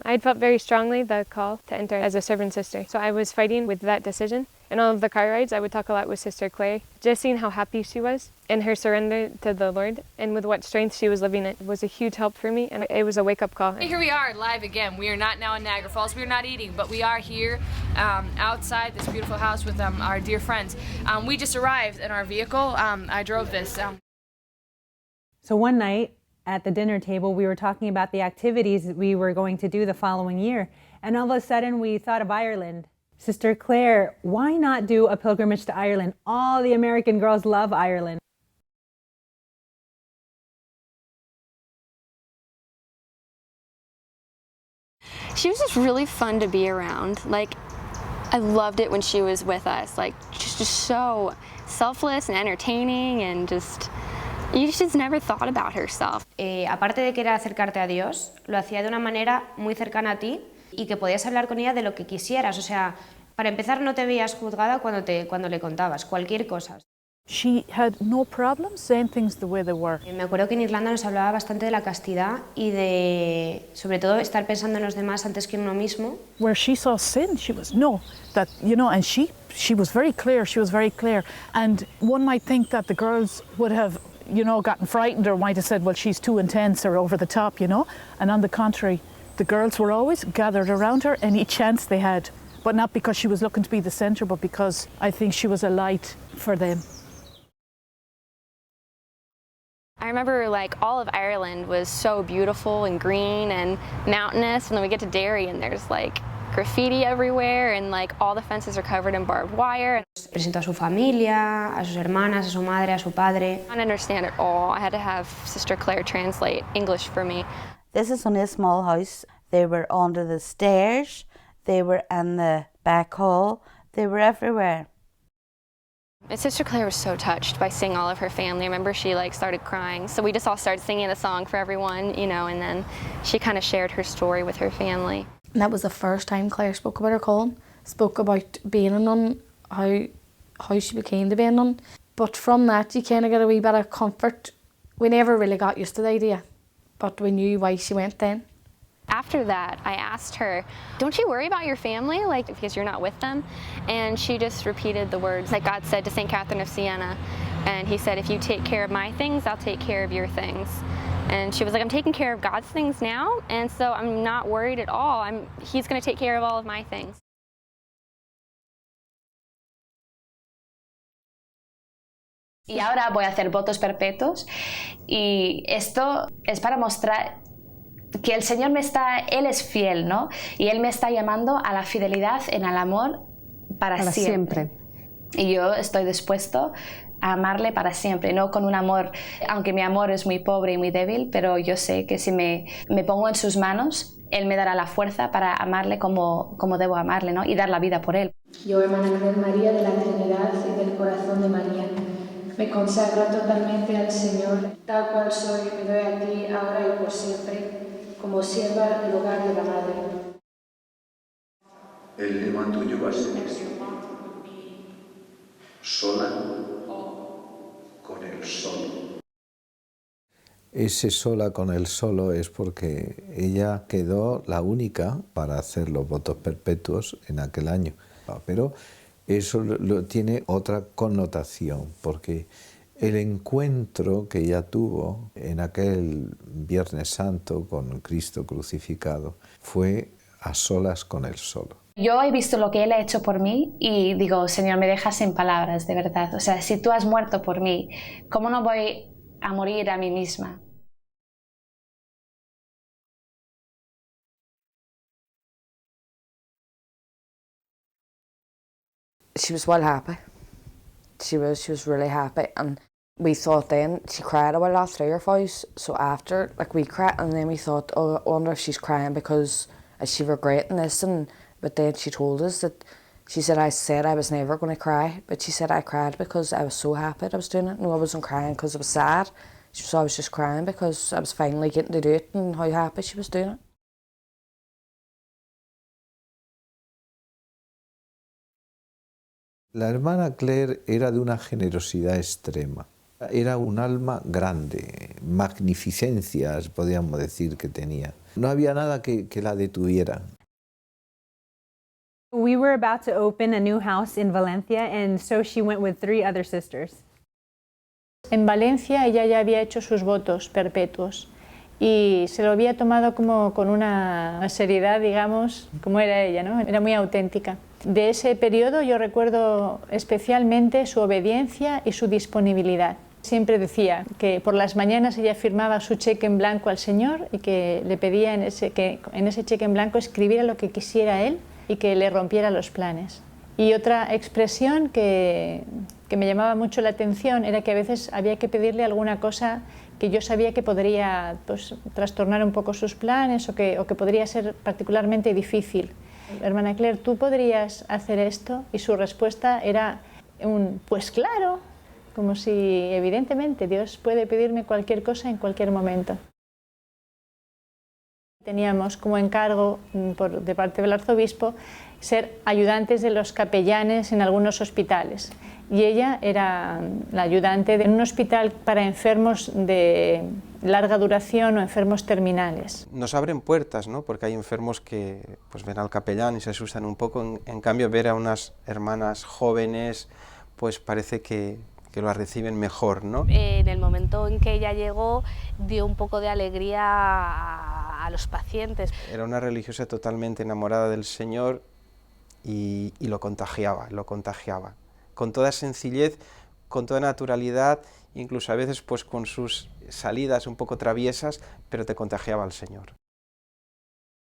I had felt very strongly the call to enter as a servant sister. So I was fighting with that decision. And all of the car rides, I would talk a lot with Sister Claire. Just seeing how happy she was and her surrender to the Lord and with what strength she was living it was a huge help for me. And it was a wake-up call. Here we are live again. We are not now in Niagara Falls. We are not eating, but we are here outside this beautiful house with our dear friends. We just arrived in our vehicle. I drove this. So one night, at the dinner table, we were talking about the activities that we were going to do the following year. And all of a sudden, we thought of Ireland. Sister Claire, why not do a pilgrimage to Ireland? All the American girls love Ireland. She was just really fun to be around. Like, I loved it when she was with us. Like, just so selfless and entertaining and just... You just never thought about herself. Aparte de querer acercarte a Dios, lo hacía de una manera muy cercana a ti y que podías hablar con ella de lo que quisieras. O sea, para empezar, no te veías juzgada cuando le contabas cualquier cosa. She had no problem saying things the way they were. Me acuerdo que en Irlanda nos hablaba bastante de la castidad y de, sobre todo, estar pensando en los demás antes que en uno mismo. Where she saw sin, she was no, that you know, and she was very clear. She was very clear, and one might think that the girls would have, you know, gotten frightened or might have said, well, she's too intense or over the top, you know. And on the contrary, the girls were always gathered around her any chance they had, but not because she was looking to be the centre, but because I think she was a light for them. I remember, like, all of Ireland was so beautiful and green and mountainous, and then we get to Derry and there's like graffiti everywhere and like all the fences are covered in barbed wire. Presentó a su familia, a sus hermanas, a su madre, a su padre. I didn't understand it all. I had to have Sister Claire translate English for me. This is only a small house. They were under the stairs, they were in the back hall, they were everywhere. And Sister Claire was so touched by seeing all of her family. I remember she like started crying. So we just all started singing a song for everyone, you know, and then she kind of shared her story with her family. And that was the first time Claire spoke about her calling, spoke about being a nun, how she became to be a nun. But from that you kind of get a wee bit of comfort. We never really got used to the idea, but we knew why she went then. After that, I asked her, don't you worry about your family, like, because you're not with them? And she just repeated the words that God said to St. Catherine of Siena. And he said, if you take care of my things, I'll take care of your things. And she was like, I'm taking care of God's things now, and so I'm not worried at all. He's going to take care of all of my things. Y ahora voy a hacer votos perpetuos, y esto es para mostrar que el Señor Él es fiel, ¿no? Y Él me está llamando a la fidelidad en el amor para siempre. Y yo estoy dispuesto a amarle para siempre, no con un amor, aunque mi amor es muy pobre y muy débil, pero yo sé que si me pongo en sus manos, Él me dará la fuerza para amarle como debo amarle, ¿no? Y dar la vida por Él. Yo, hermana Claire María de la Trinidad y del corazón de María, me consagro totalmente al Señor, tal cual soy, me doy a ti ahora y por siempre, como sierva del hogar de la Madre. El lema tuyo va a ser sola con el solo. Ese sola con el solo es porque ella quedó la única para hacer los votos perpetuos en aquel año. Pero eso tiene otra connotación, porque el encuentro que ella tuvo en aquel Viernes Santo con Cristo crucificado fue a solas con Él solo. Yo he visto lo que Él ha hecho por mí y digo, Señor, me dejas sin palabras, de verdad. O sea, si tú has muerto por mí, ¿cómo no voy a morir a mí misma? She was well happy. She was really happy, and we thought then she cried a lot through her voice. So after, like, we cried, and then we thought, oh, I wonder if she's crying because is she regretting this? But then she told us that she said I was never going to cry, but she said I cried because I was so happy that I was doing it. No, I wasn't crying because I was sad. So I was just crying because I was finally getting to do it and how happy she was doing it. La hermana Claire era de una generosidad extrema. Era un alma grande, magnificencias, podríamos decir, que tenía. No había nada que la detuviera. We were about to open a new house in Valencia, and so she went with 3 other sisters. En Valencia ella ya había hecho sus votos perpetuos y se lo había tomado como con una seriedad, digamos, como era ella, ¿no? Era muy auténtica. De ese periodo yo recuerdo especialmente su obediencia y su disponibilidad. Siempre decía que por las mañanas ella firmaba su cheque en blanco al Señor y que le pedía que en ese cheque en blanco escribiera lo que quisiera Él y que le rompiera los planes. Y otra expresión que me llamaba mucho la atención era que a veces había que pedirle alguna cosa que yo sabía que podría, pues, trastornar un poco sus planes o que podría ser particularmente difícil. Hermana Claire, ¿tú podrías hacer esto? Y su respuesta era pues claro, como si evidentemente Dios puede pedirme cualquier cosa en cualquier momento. Teníamos como encargo de parte del arzobispo ser ayudantes de los capellanes en algunos hospitales. Y ella era la ayudante de un hospital para enfermos de larga duración o enfermos terminales. Nos abren puertas, ¿no? Porque hay enfermos que pues ven al capellán y se asustan un poco. En cambio, ver a unas hermanas jóvenes, pues parece que lo reciben mejor, ¿no? En el momento en que ella llegó, dio un poco de alegría a los pacientes. Era una religiosa totalmente enamorada del Señor y lo contagiaba, con toda sencillez, con toda naturalidad, incluso a veces pues con sus salidas un poco traviesas, pero te contagiaba al Señor.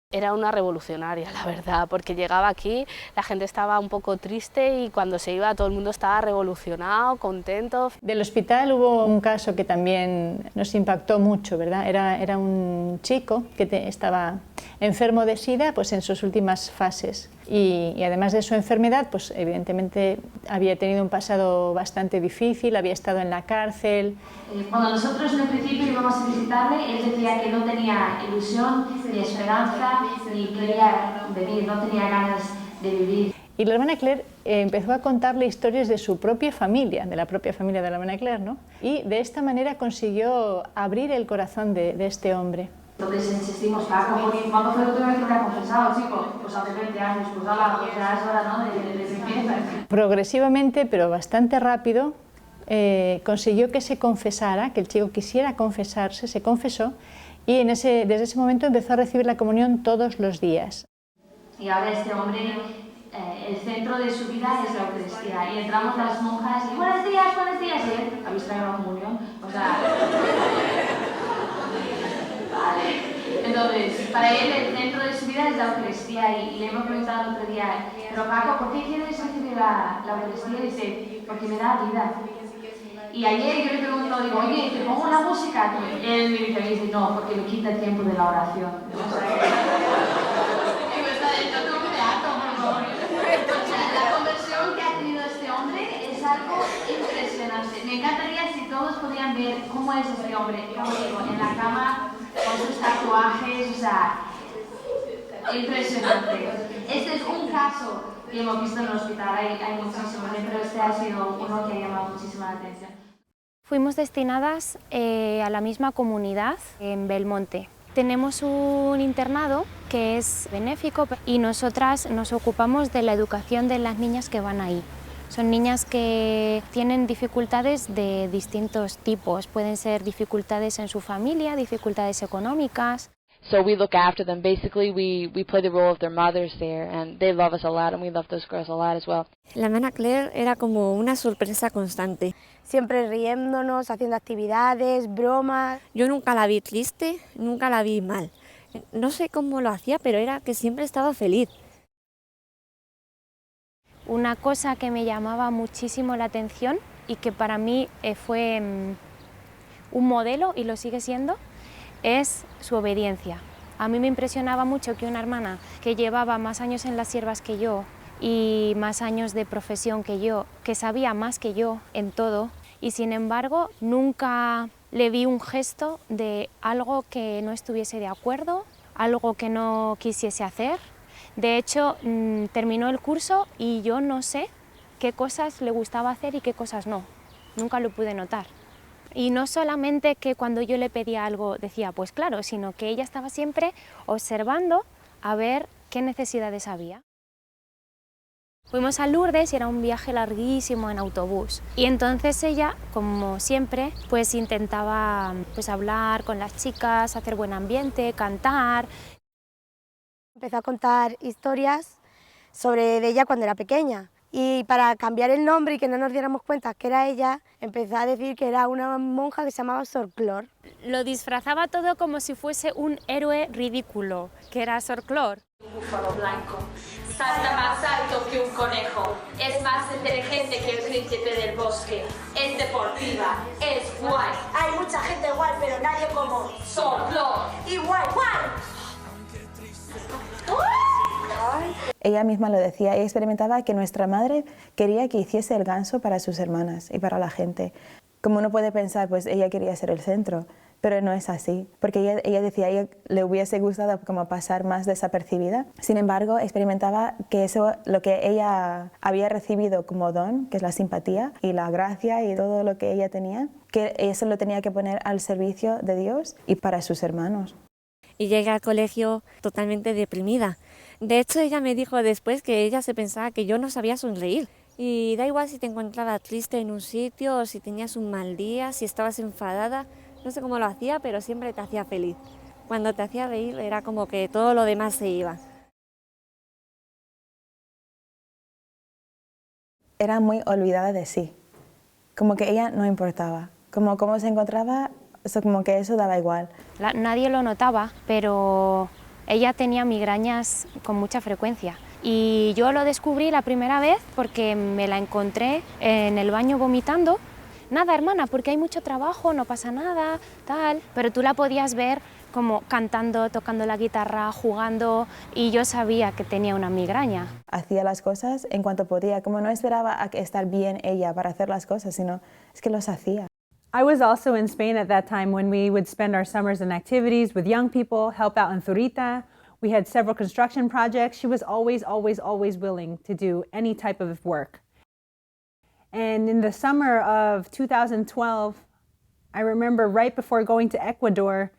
Era una revolucionaria, la verdad, porque llegaba aquí, la gente estaba un poco triste y cuando se iba todo el mundo estaba revolucionado, contento. Del hospital hubo un caso que también nos impactó mucho, ¿verdad? Era un chico que estaba enfermo de SIDA, pues en sus últimas fases. Y además de su enfermedad, pues evidentemente había tenido un pasado bastante difícil, había estado en la cárcel. Cuando nosotros en el principio íbamos a visitarle, él decía que no tenía ilusión, ni esperanza, ni quería venir, no tenía ganas de vivir. Y la hermana Claire empezó a contarle historias de su propia familia, de la propia familia de la hermana Claire, ¿no? Y de esta manera consiguió abrir el corazón de este hombre. Entonces insistimos, claro, ¿cuándo fue la última vez que te has confesado, chico? Pues hace 20 años, pues ala, pues ya es hora, ¿no? De limpieza. Progresivamente, pero bastante rápido, consiguió que se confesara, que el chico quisiera confesarse, se confesó, y desde ese momento empezó a recibir la comunión todos los días. Y ahora este hombre, el centro de su vida es la Eucaristía, y entramos las monjas y buenos días, y él, ¿habéis traído la comunión? O sea... Vale, entonces... para él el centro de su vida es la Eucaristía y le hemos preguntado el otro día, pero Paco, ¿por qué quieres recibir la Eucaristía? Y dice, porque me da vida. Y ayer yo le pregunto, digo, oye, ¿te pongo la música? Y él me dice, no, porque me quita el tiempo de la oración. O sea, que me está dentro de un teatro, por favor. La conversión que ha tenido este hombre es algo impresionante. Me encantaría si todos podían ver cómo es este hombre, como digo, en la cama, con sus tatuajes, o sea, impresionante. Este es un caso que hemos visto en el hospital, hay muchísimos, pero este ha sido uno que ha llamado muchísimo la atención. Fuimos destinadas a la misma comunidad en Belmonte. Tenemos un internado que es benéfico y nosotras nos ocupamos de la educación de las niñas que van ahí. Son niñas que tienen dificultades de distintos tipos. Pueden ser dificultades en su familia, dificultades económicas. So we look after them. Basically, we play the role of their mothers there, and they love us a lot, and we love those girls a lot as well. La hermana Claire era como una sorpresa constante. Siempre riéndonos, haciendo actividades, bromas. Yo nunca la vi triste, nunca la vi mal. No sé cómo lo hacía, pero era que siempre estaba feliz. Una cosa que me llamaba muchísimo la atención y que para mí fue un modelo, y lo sigue siendo, es su obediencia. A mí me impresionaba mucho que una hermana que llevaba más años en las siervas que yo y más años de profesión que yo, que sabía más que yo en todo, y sin embargo nunca le vi un gesto de algo que no estuviese de acuerdo, algo que no quisiese hacer. De hecho, terminó el curso y yo no sé qué cosas le gustaba hacer y qué cosas no. Nunca lo pude notar. Y no solamente que cuando yo le pedía algo decía, pues claro, sino que ella estaba siempre observando a ver qué necesidades había. Fuimos a Lourdes y era un viaje larguísimo en autobús. Y entonces ella, como siempre, pues intentaba hablar con las chicas, hacer buen ambiente, cantar. Empezó a contar historias sobre ella cuando era pequeña. Y para cambiar el nombre y que no nos diéramos cuenta que era ella, empezó a decir que era una monja que se llamaba Sor Clor. Lo disfrazaba todo como si fuese un héroe ridículo, que era Sor Clor. Un búfalo blanco salta más alto que un conejo, es más inteligente que el príncipe del bosque, es deportiva, es guay. Hay mucha gente guay, pero nadie como Sor Clor. Y guay, guay. Ella misma lo decía, ella experimentaba que nuestra madre quería que hiciese el ganso para sus hermanas y para la gente. Como uno puede pensar, pues ella quería ser el centro, pero no es así, porque ella decía, a ella le hubiese gustado como pasar más desapercibida. Sin embargo, experimentaba que eso, lo que ella había recibido como don, que es la simpatía y la gracia y todo lo que ella tenía, que eso lo tenía que poner al servicio de Dios y para sus hermanos. Y llegué al colegio totalmente deprimida. De hecho, ella me dijo después que ella se pensaba que yo no sabía sonreír. Y da igual si te encontrabas triste en un sitio, o si tenías un mal día, si estabas enfadada. No sé cómo lo hacía, pero siempre te hacía feliz. Cuando te hacía reír era como que todo lo demás se iba. Era muy olvidada de sí. Como que ella no importaba. Como cómo se encontraba, como que eso daba igual. Nadie lo notaba, pero ella tenía migrañas con mucha frecuencia. Y yo lo descubrí la primera vez porque me la encontré en el baño vomitando. Nada, hermana, porque hay mucho trabajo, no pasa nada, tal. Pero tú la podías ver como cantando, tocando la guitarra, jugando, y yo sabía que tenía una migraña. Hacía las cosas en cuanto podía, como no esperaba a estar bien ella para hacer las cosas, sino es que los hacía. I was also in Spain at that time when we would spend our summers in activities with young people, help out in Zurita. We had several construction projects. She was always, always, always willing to do any type of work. And in the summer of 2012, I remember right before going to Ecuador,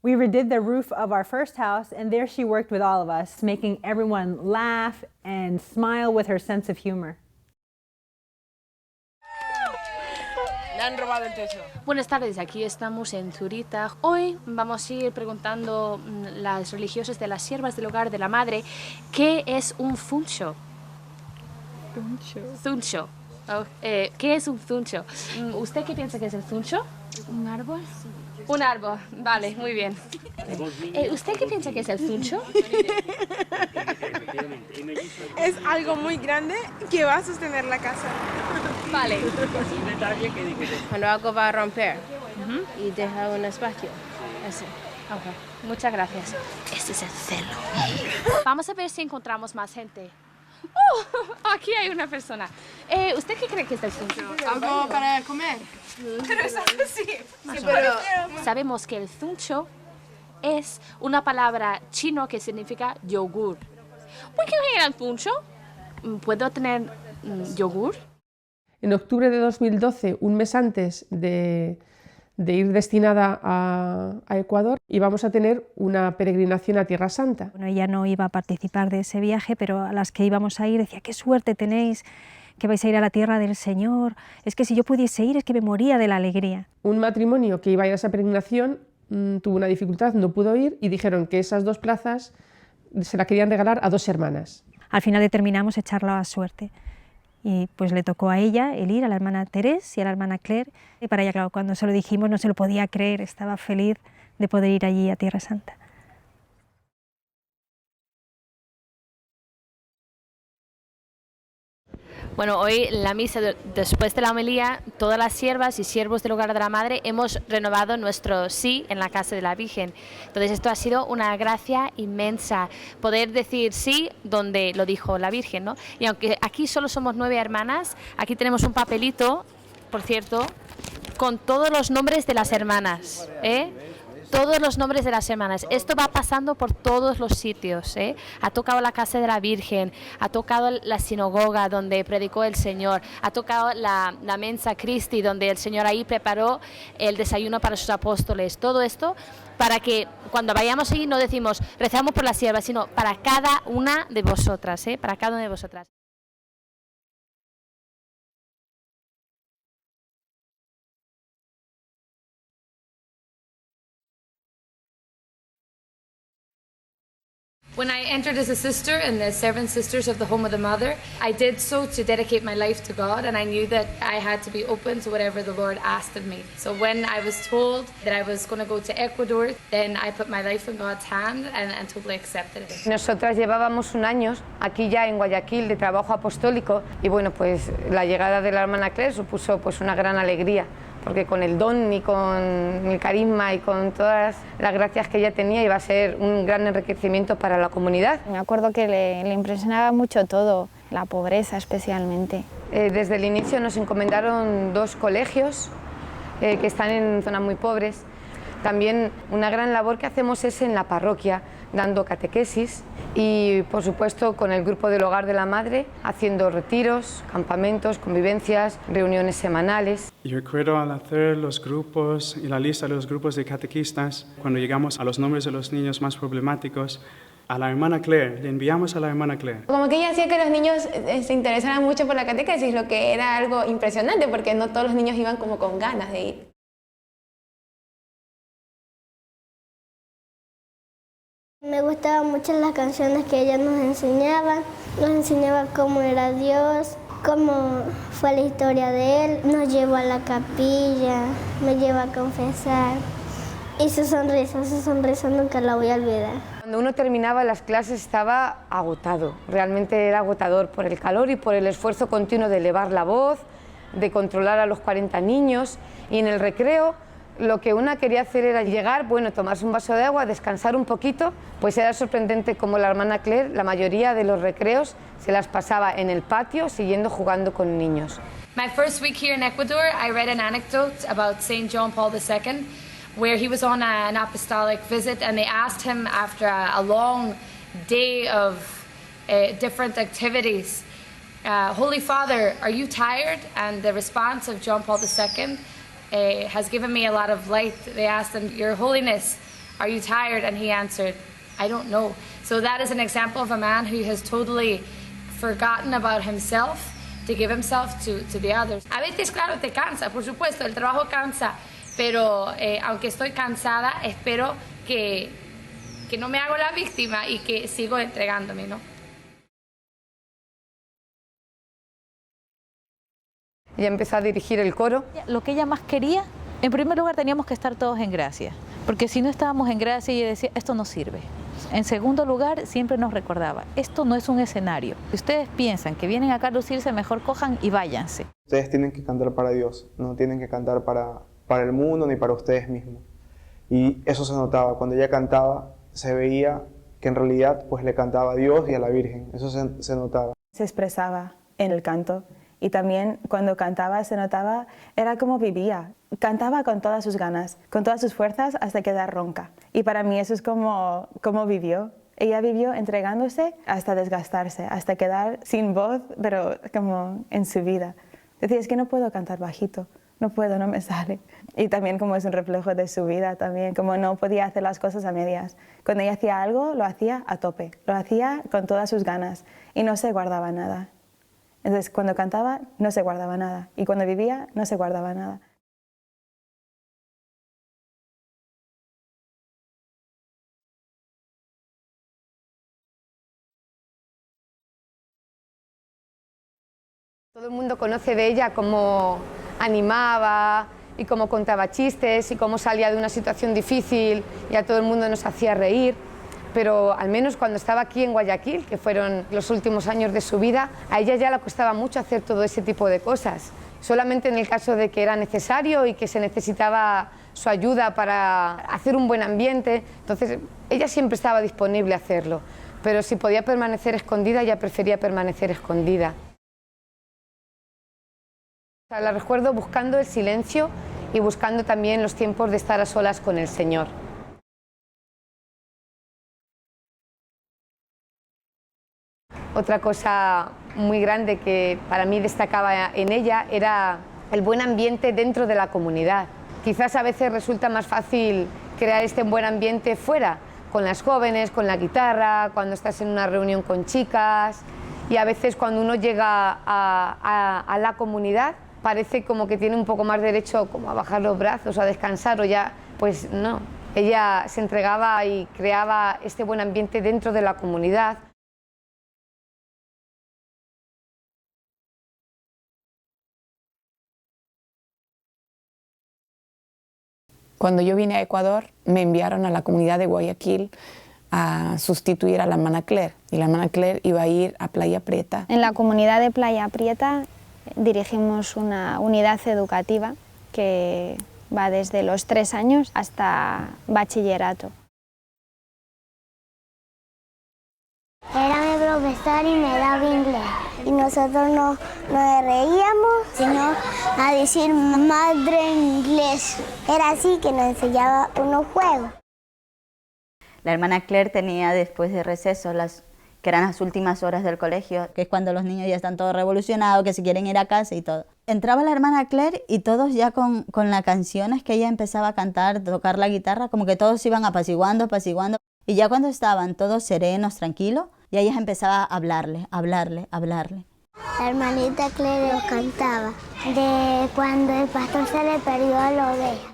we redid the roof of our first house, and there she worked with all of us, making everyone laugh and smile with her sense of humor. Han robado el techo. Buenas tardes, aquí estamos en Zurita. Hoy vamos a ir preguntando a las religiosas de las siervas del hogar de la madre qué es un zuncho. ¿Zuncho? Oh, ¿qué es un zuncho? ¿Usted qué piensa que es el zuncho? ¿Un árbol? Un árbol, vale, muy bien. ¿Usted qué piensa que es el zuncho? Es algo muy grande que va a sostener la casa. Vale. Cuando algo va a romper y deja un espacio. Ese. Okay. Muchas gracias. Este es el celo. Vamos a ver si encontramos más gente. Aquí hay una persona. ¿Usted qué cree que es el zuncho? ¿Algo para comer? Pero es algo así. Sabemos que el zuncho es una palabra chino que significa yogur. ¿Por qué era el zuncho? ¿Puedo tener yogur? En octubre de 2012, un mes antes de ir destinada a Ecuador, íbamos a tener una peregrinación a Tierra Santa. Bueno, ella no iba a participar de ese viaje, pero a las que íbamos a ir decía, qué suerte tenéis, que vais a ir a la tierra del Señor, es que si yo pudiese ir es que me moría de la alegría. Un matrimonio que iba a ir a esa peregrinación tuvo una dificultad, no pudo ir y dijeron que esas 2 plazas se la querían regalar a 2 hermanas. Al final determinamos echarla a suerte. Y pues le tocó a ella el ir, a la hermana Teresa y a la hermana Claire. Y para ella, claro, cuando se lo dijimos no se lo podía creer, estaba feliz de poder ir allí a Tierra Santa. Bueno, hoy la misa, después de la homilía, todas las siervas y siervos del Hogar de la Madre hemos renovado nuestro sí en la casa de la Virgen. Entonces esto ha sido una gracia inmensa, poder decir sí donde lo dijo la Virgen, ¿no? Y aunque aquí solo somos 9 hermanas, aquí tenemos un papelito, por cierto, con todos los nombres de las hermanas, todos los nombres de las hermanas. Esto va pasando por todos los sitios, Ha tocado la casa de la Virgen, ha tocado la sinagoga donde predicó el Señor, ha tocado la Mensa Christi donde el Señor ahí preparó el desayuno para sus apóstoles. Todo esto para que cuando vayamos allí no decimos rezamos por las siervas, sino para cada una de vosotras, para cada una de vosotras. When I entered as a sister in the Servant Sisters of the Home of the Mother, I did so to dedicate my life to God, and I knew that I had to be open to whatever the Lord asked of me. So when I was told that I was going to go to Ecuador, then I put my life in God's hand and totally accepted it. Nosotras llevábamos un año aquí ya en Guayaquil de trabajo apostólico y bueno, pues la llegada de la hermana Claire supuso pues una gran alegría, porque con el don y con el carisma y con todas las gracias que ella tenía iba a ser un gran enriquecimiento para la comunidad. Me acuerdo que le impresionaba mucho todo, la pobreza especialmente. Desde el inicio nos encomendaron 2 colegios que están en zonas muy pobres. También una gran labor que hacemos es en la parroquia, dando catequesis y, por supuesto, con el grupo del Hogar de la Madre, haciendo retiros, campamentos, convivencias, reuniones semanales. Yo recuerdo al hacer los grupos y la lista de los grupos de catequistas, cuando llegamos a los nombres de los niños más problemáticos, a la hermana Claire, le enviamos a la hermana Claire. Como que ella hacía que los niños se interesaran mucho por la catequesis, lo que era algo impresionante, porque no todos los niños iban como con ganas de ir. Me gustaban mucho las canciones que ella nos enseñaba cómo era Dios, cómo fue la historia de Él, nos llevó a la capilla, me llevó a confesar y su sonrisa nunca la voy a olvidar. Cuando uno terminaba las clases estaba agotado, realmente era agotador por el calor y por el esfuerzo continuo de elevar la voz, de controlar a los 40 niños y en el recreo lo que una quería hacer era llegar, bueno, tomarse un vaso de agua, descansar un poquito, pues era sorprendente como la hermana Claire, la mayoría de los recreos se las pasaba en el patio siguiendo jugando con niños. My first week here in Ecuador, I read an anecdote about St. John Paul II, where he was on an apostolic visit and they asked him after a long day of different activities, Holy Father, are you tired? And the response of John Paul II has given me a lot of light. They asked him, Your Holiness, are you tired? And he answered, I don't know. So that is an example of a man who has totally forgotten about himself to give himself to the others. A veces, claro, te cansa, por supuesto, el trabajo cansa, pero aunque estoy cansada, espero que no me hago la víctima y que sigo entregándome, ¿no? Ella empezó a dirigir el coro. Lo que ella más quería En primer lugar teníamos que estar todos en gracia, porque si no estábamos en gracia ella decía, esto no sirve. En segundo lugar, siempre nos recordaba, esto no es un escenario. Si ustedes piensan que vienen acá a lucirse, mejor cojan y váyanse. Ustedes tienen que cantar para Dios, no tienen que cantar para el mundo ni para ustedes mismos. Y eso se notaba, cuando ella cantaba se veía que en realidad pues le cantaba a Dios y a la Virgen, eso se notaba. Se expresaba en el canto y también cuando cantaba se notaba, era como vivía. Cantaba con todas sus ganas, con todas sus fuerzas hasta quedar ronca. Y para mí eso es como vivió. Ella vivió entregándose hasta desgastarse, hasta quedar sin voz, pero como en su vida. Decía, es que no puedo cantar bajito, no puedo, no me sale. Y también como es un reflejo de su vida también, como no podía hacer las cosas a medias. Cuando ella hacía algo, lo hacía a tope, lo hacía con todas sus ganas y no se guardaba nada. Entonces, cuando cantaba, no se guardaba nada. Y cuando vivía, no se guardaba nada. Todo el mundo conoce de ella cómo animaba y cómo contaba chistes y cómo salía de una situación difícil y a todo el mundo nos hacía reír, pero al menos cuando estaba aquí en Guayaquil, que fueron los últimos años de su vida, a ella ya le costaba mucho hacer todo ese tipo de cosas. Solamente en el caso de que era necesario y que se necesitaba su ayuda para hacer un buen ambiente, entonces ella siempre estaba disponible a hacerlo, pero si podía permanecer escondida, ella prefería permanecer escondida. La recuerdo buscando el silencio y buscando también los tiempos de estar a solas con el Señor. Otra cosa muy grande que para mí destacaba en ella era el buen ambiente dentro de la comunidad. Quizás a veces resulta más fácil crear este buen ambiente fuera, con las jóvenes, con la guitarra, cuando estás en una reunión con chicas, y a veces cuando uno llega a la comunidad parece como que tiene un poco más derecho como a bajar los brazos, a descansar, o ya, pues no. Ella se entregaba y creaba este buen ambiente dentro de la comunidad. Cuando yo vine a Ecuador, me enviaron a la comunidad de Guayaquil a sustituir a la hermana Claire, y la hermana Claire iba a ir a Playa Prieta. En la comunidad de Playa Prieta dirigimos una unidad educativa que va desde los 3 años hasta bachillerato. Era mi profesor y me daba inglés. Y nosotros no reíamos, sino a decir madre en inglés. Era así que nos enseñaba unos juegos. La hermana Claire tenía después de receso que eran las últimas horas del colegio, que es cuando los niños ya están todos revolucionados, que se quieren ir a casa y todo. Entraba la hermana Claire y todos ya con las canciones que ella empezaba a cantar, tocar la guitarra, como que todos iban apaciguando. Y ya cuando estaban todos serenos, tranquilos, ya ella empezaba a hablarle. La hermanita Claire los cantaba de cuando el pastor se le perdió a la oveja.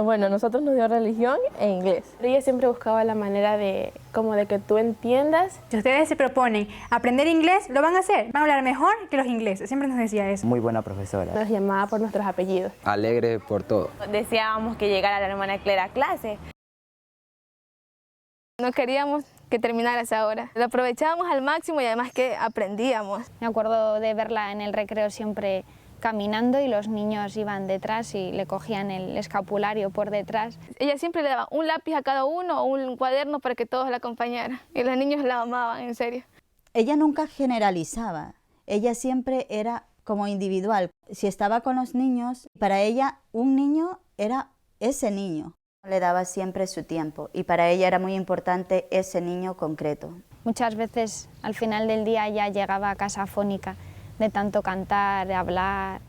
Bueno, nosotros nos dio religión e inglés. Ella siempre buscaba la manera de que tú entiendas. Si ustedes se proponen aprender inglés, lo van a hacer. Van a hablar mejor que los ingleses. Siempre nos decía eso. Muy buena profesora. Nos llamaba por nuestros apellidos. Alegre por todo. Deseábamos que llegara la hermana Claire a clase. No queríamos que terminara esa hora. Lo aprovechábamos al máximo y además que aprendíamos. Me acuerdo de verla en el recreo siempre caminando y los niños iban detrás y le cogían el escapulario por detrás. Ella siempre le daba un lápiz a cada uno o un cuaderno para que todos la acompañaran y los niños la amaban, en serio. Ella nunca generalizaba, ella siempre era como individual. Si estaba con los niños, para ella un niño era ese niño. Le daba siempre su tiempo y para ella era muy importante ese niño concreto. Muchas veces al final del día ya llegaba a casa afónica de tanto cantar, de hablar.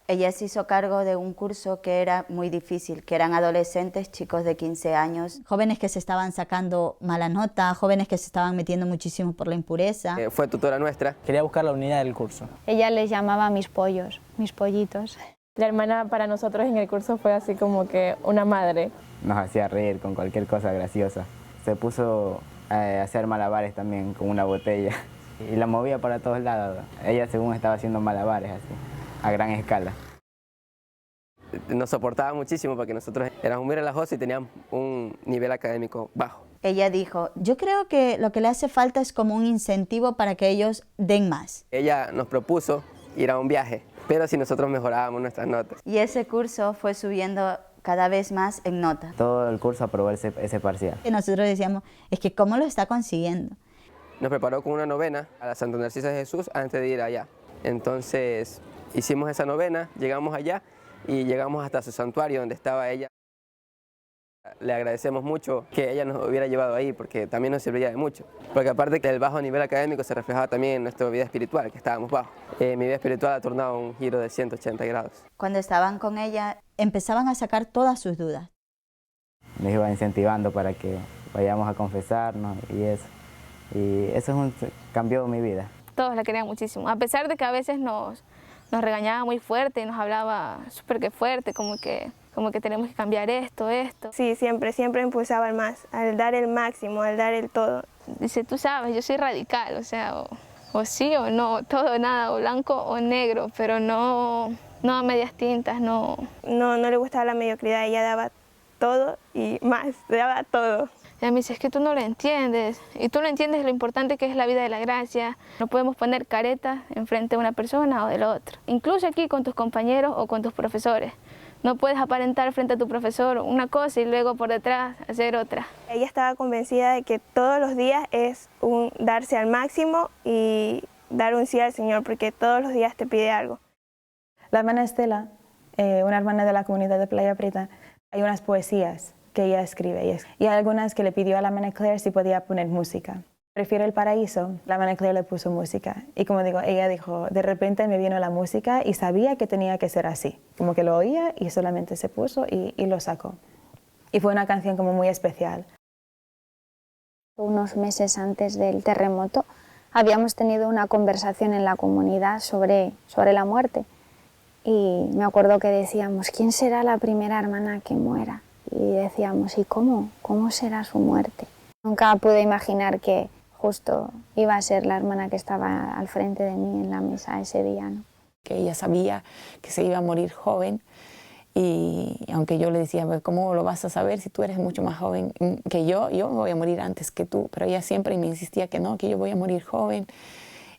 Ella se hizo cargo de un curso que era muy difícil, que eran adolescentes, chicos de 15 años, jóvenes que se estaban sacando mala nota, jóvenes que se estaban metiendo muchísimo por la impureza. Fue tutora nuestra. Quería buscar la unidad del curso. Ella les llamaba mis pollos, mis pollitos. La hermana para nosotros en el curso fue así como que una madre. Nos hacía reír con cualquier cosa graciosa. Se puso a hacer malabares también con una botella y la movía para todos lados. Ella según estaba haciendo malabares así, a gran escala. Nos soportaba muchísimo porque nosotros éramos muy relajosos y teníamos un nivel académico bajo. Ella dijo, yo creo que lo que le hace falta es como un incentivo para que ellos den más. Ella nos propuso ir a un viaje, pero si nosotros mejorábamos nuestras notas. Y ese curso fue subiendo cada vez más en nota. Todo el curso aprobó ese parcial. Y nosotros decíamos, es que ¿cómo lo está consiguiendo? Nos preparó con una novena a la Santa Narcisa de Jesús antes de ir allá. Entonces hicimos esa novena, llegamos allá y llegamos hasta su santuario donde estaba ella. Le agradecemos mucho que ella nos hubiera llevado ahí porque también nos serviría de mucho. Porque aparte que el bajo nivel académico se reflejaba también en nuestra vida espiritual, que estábamos bajo. Mi vida espiritual ha tornado un giro de 180 grados. Cuando estaban con ella, empezaban a sacar todas sus dudas. Nos iba incentivando para que vayamos a confesarnos y eso. Y eso cambió mi vida. Todos la querían muchísimo, a pesar de que a veces nos regañaba muy fuerte y nos hablaba súper que fuerte, como que tenemos que cambiar esto. Sí, siempre impulsaba al más, al dar el máximo, al dar el todo. Dice, tú sabes, yo soy radical, o sea, o sí o no, todo, nada, o blanco o negro, pero no a medias tintas, no le gustaba la mediocridad, ella daba todo y más, daba todo. Ella me dice, es que tú no lo entiendes, y tú no entiendes lo importante que es la vida de la gracia. No podemos poner caretas enfrente de una persona o de la otra. Incluso aquí con tus compañeros o con tus profesores. No puedes aparentar frente a tu profesor una cosa y luego por detrás hacer otra. Ella estaba convencida de que todos los días es un darse al máximo y dar un sí al Señor, porque todos los días te pide algo. La hermana Estela, una hermana de la comunidad de Playa Prieta, hay unas poesías que ella escribe y hay algunas que le pidió a la hermana Claire si podía poner música. Prefiero el paraíso, la hermana Claire le puso música y como digo, ella dijo, de repente me vino la música y sabía que tenía que ser así, como que lo oía y solamente se puso y lo sacó. Y fue una canción como muy especial. Unos meses antes del terremoto habíamos tenido una conversación en la comunidad sobre la muerte y me acuerdo que decíamos, ¿quién será la primera hermana que muera? Y decíamos, ¿y cómo será su muerte? Nunca pude imaginar que justo iba a ser la hermana que estaba al frente de mí en la mesa ese día, ¿no? Que ella sabía que se iba a morir joven y aunque yo le decía, ¿cómo lo vas a saber si tú eres mucho más joven que yo me voy a morir antes que tú, pero ella siempre me insistía que no, que yo voy a morir joven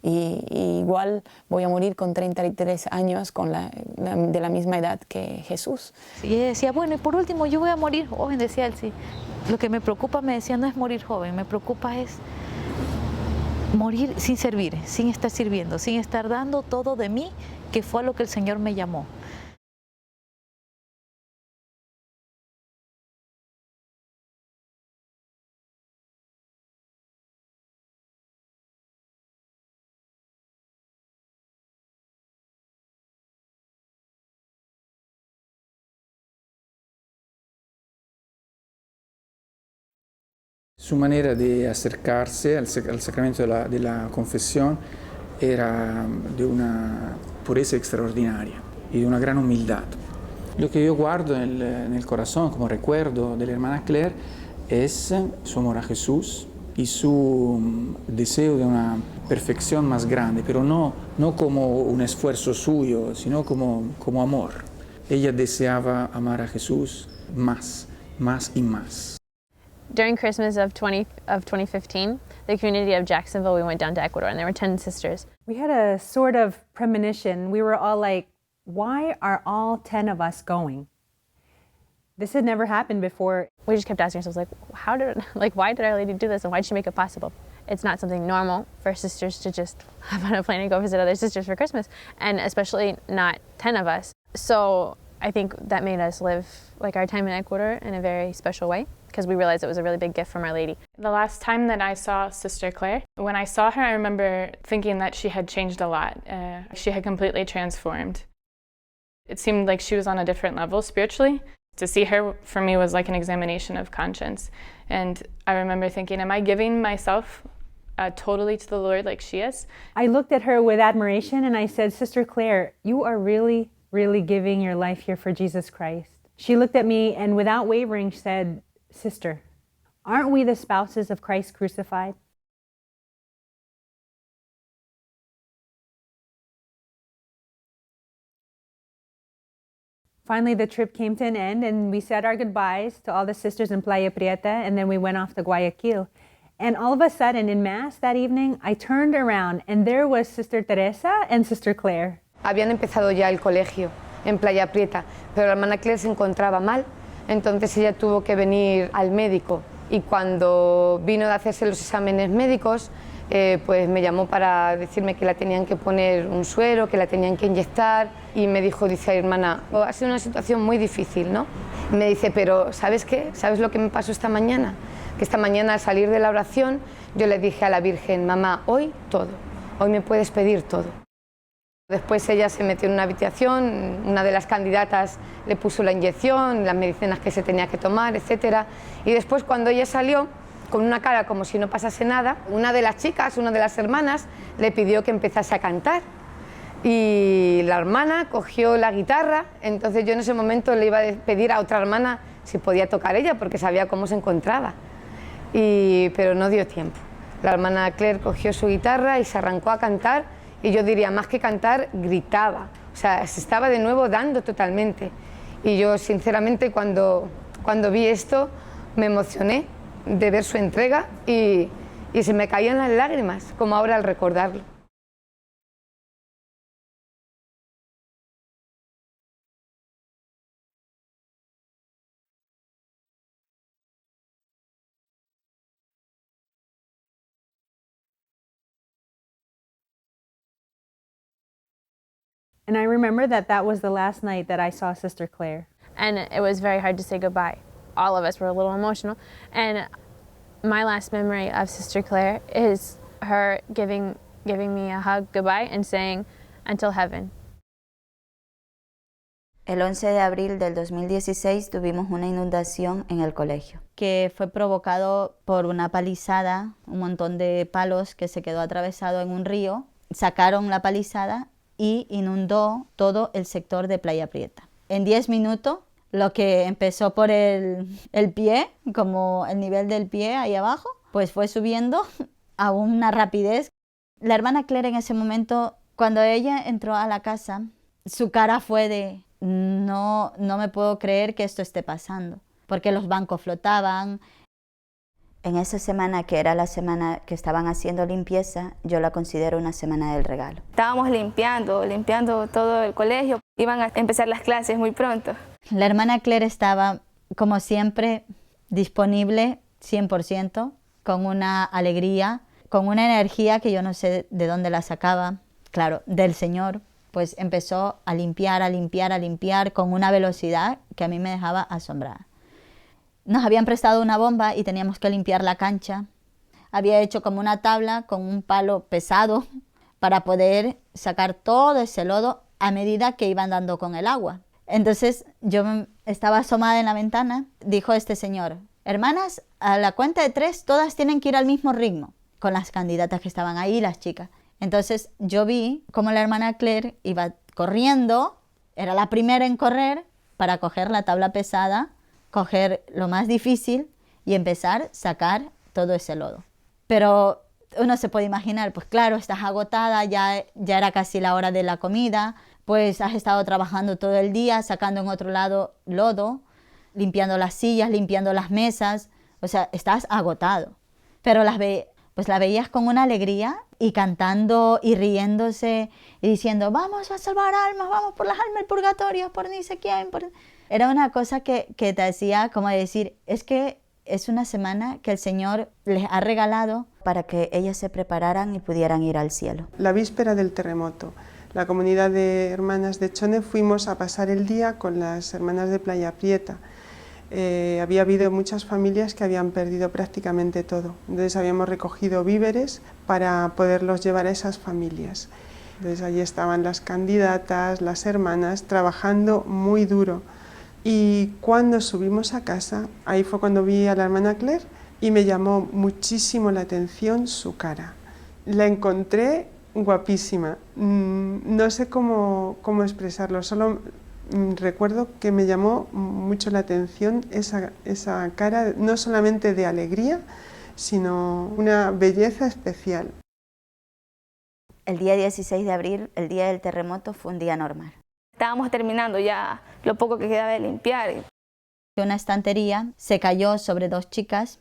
y igual voy a morir con 33 años de la misma edad que Jesús. Y ella decía, bueno, y por último yo voy a morir joven, decía él, sí. Lo que me preocupa, me decía, no es morir joven, me preocupa es morir sin servir, sin estar sirviendo, sin estar dando todo de mí, que fue a lo que el Señor me llamó. Su manera de acercarse al sacramento de la confesión era de una pureza extraordinaria y de una gran humildad. Lo que yo guardo en el corazón como recuerdo de la hermana Claire es su amor a Jesús y su deseo de una perfección más grande, pero no como un esfuerzo suyo, sino como amor. Ella deseaba amar a Jesús más y más. During Christmas of 2015, the community of Jacksonville, we went down to Ecuador, and there were 10 sisters. We had a sort of premonition. We were all like, why are all 10 of us going? This had never happened before. We just kept asking ourselves, why did Our Lady do this, and why did she make it possible? It's not something normal for sisters to just hop on a plane and go visit other sisters for Christmas, and especially not 10 of us. So I think that made us live our time in Ecuador in a very special way, because we realized it was a really big gift from Our Lady. The last time that I saw Sister Claire, when I saw her, I remember thinking that she had changed a lot. She had completely transformed. It seemed like she was on a different level spiritually. To see her, for me, was like an examination of conscience. And I remember thinking, am I giving myself totally to the Lord like she is? I looked at her with admiration and I said, Sister Claire, you are really really giving your life here for Jesus Christ. She looked at me and without wavering said, "Sister, aren't we the spouses of Christ crucified?" Finally, the trip came to an end and we said our goodbyes to all the sisters in Playa Prieta, and then we went off to Guayaquil. And all of a sudden, in Mass that evening, I turned around and there was Sister Teresa and Sister Claire. Habían empezado ya el colegio en Playa Prieta, pero la hermana Claire se encontraba mal, entonces ella tuvo que venir al médico. Y cuando vino de hacerse los exámenes médicos, pues me llamó para decirme que la tenían que poner un suero, que la tenían que inyectar, y me dijo, dice, hermana, ha sido una situación muy difícil, ¿no? Y me dice, pero ¿sabes qué? ¿Sabes lo que me pasó esta mañana? Que esta mañana al salir de la oración yo le dije a la Virgen, mamá, hoy todo, hoy me puedes pedir todo. Después ella se metió en una habitación, una de las candidatas le puso la inyección, las medicinas que se tenía que tomar, etc. Y después cuando ella salió, con una cara como si no pasase nada, una de las chicas, una de las hermanas, le pidió que empezase a cantar. Y la hermana cogió la guitarra, entonces yo en ese momento le iba a pedir a otra hermana si podía tocar ella, porque sabía cómo se encontraba. Pero no dio tiempo. La hermana Claire cogió su guitarra y se arrancó a cantar, y yo diría, más que cantar, gritaba. O sea, se estaba de nuevo dando totalmente. Y yo, sinceramente, cuando vi esto, me emocioné de ver su entrega y se me caían las lágrimas, como ahora al recordarlo. And I remember that was the last night that I saw Sister Claire. And it was very hard to say goodbye. All of us were a little emotional. And my last memory of Sister Claire is her giving me a hug goodbye and saying, "Until heaven." El 11 de abril del 2016 tuvimos una inundación en el colegio, que fue provocado por una palizada, un montón de palos que se quedó atravesado en un río. Sacaron la palizada y inundó todo el sector de Playa Prieta. En 10 minutos, lo que empezó por el pie, como el nivel del pie ahí abajo, pues fue subiendo a una rapidez. La hermana Claire en ese momento, cuando ella entró a la casa, su cara fue de no me puedo creer que esto esté pasando, porque los bancos flotaban. En esa semana, que era la semana que estaban haciendo limpieza, yo la considero una semana del regalo. Estábamos limpiando todo el colegio. Iban a empezar las clases muy pronto. La hermana Claire estaba, como siempre, disponible 100%, con una alegría, con una energía que yo no sé de dónde la sacaba, claro, del Señor. Pues empezó a limpiar con una velocidad que a mí me dejaba asombrada. Nos habían prestado una bomba y teníamos que limpiar la cancha. Había hecho como una tabla con un palo pesado para poder sacar todo ese lodo a medida que iban dando con el agua. Entonces yo estaba asomada en la ventana, dijo este señor, hermanas, a la cuenta de 3 todas tienen que ir al mismo ritmo, con las candidatas que estaban ahí, las chicas. Entonces yo vi cómo la hermana Claire iba corriendo, era la primera en correr para coger la tabla pesada, coger lo más difícil y empezar a sacar todo ese lodo. Pero uno se puede imaginar, pues claro, estás agotada, ya era casi la hora de la comida, pues has estado trabajando todo el día, sacando en otro lado lodo, limpiando las sillas, limpiando las mesas, o sea, estás agotado. Pero la veías con una alegría y cantando y riéndose y diciendo, vamos a salvar almas, vamos por las almas del purgatorio, por ni sé quién. Era una cosa que te hacía como decir, es que es una semana que el Señor les ha regalado para que ellas se prepararan y pudieran ir al cielo. La víspera del terremoto, la comunidad de hermanas de Chone fuimos a pasar el día con las hermanas de Playa Prieta. Había habido muchas familias que habían perdido prácticamente todo, entonces habíamos recogido víveres para poderlos llevar a esas familias. Entonces allí estaban las candidatas, las hermanas, trabajando muy duro. Y cuando subimos a casa, ahí fue cuando vi a la hermana Claire y me llamó muchísimo la atención su cara. La encontré guapísima. No sé cómo expresarlo, solo recuerdo que me llamó mucho la atención esa cara, no solamente de alegría, sino una belleza especial. El día 16 de abril, el día del terremoto, fue un día normal. Estábamos terminando ya lo poco que quedaba de limpiar. Una estantería se cayó sobre 2 chicas.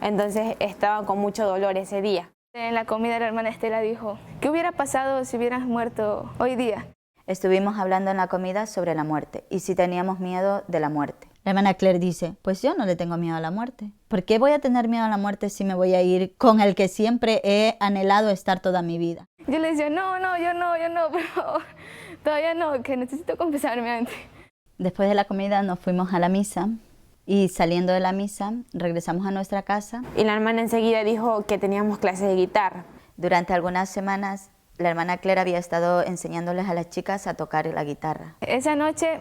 Entonces estaba con mucho dolor ese día. En la comida la hermana Estela dijo, ¿qué hubiera pasado si hubieras muerto hoy día? Estuvimos hablando en la comida sobre la muerte y si teníamos miedo de la muerte. La hermana Claire dice, pues yo no le tengo miedo a la muerte. ¿Por qué voy a tener miedo a la muerte si me voy a ir con el que siempre he anhelado estar toda mi vida? Yo le decía, no, yo no, pero todavía no, que necesito confesarme antes. Después de la comida nos fuimos a la misa y saliendo de la misa regresamos a nuestra casa. Y la hermana enseguida dijo que teníamos clases de guitarra. Durante algunas semanas la hermana Claire había estado enseñándoles a las chicas a tocar la guitarra. Esa noche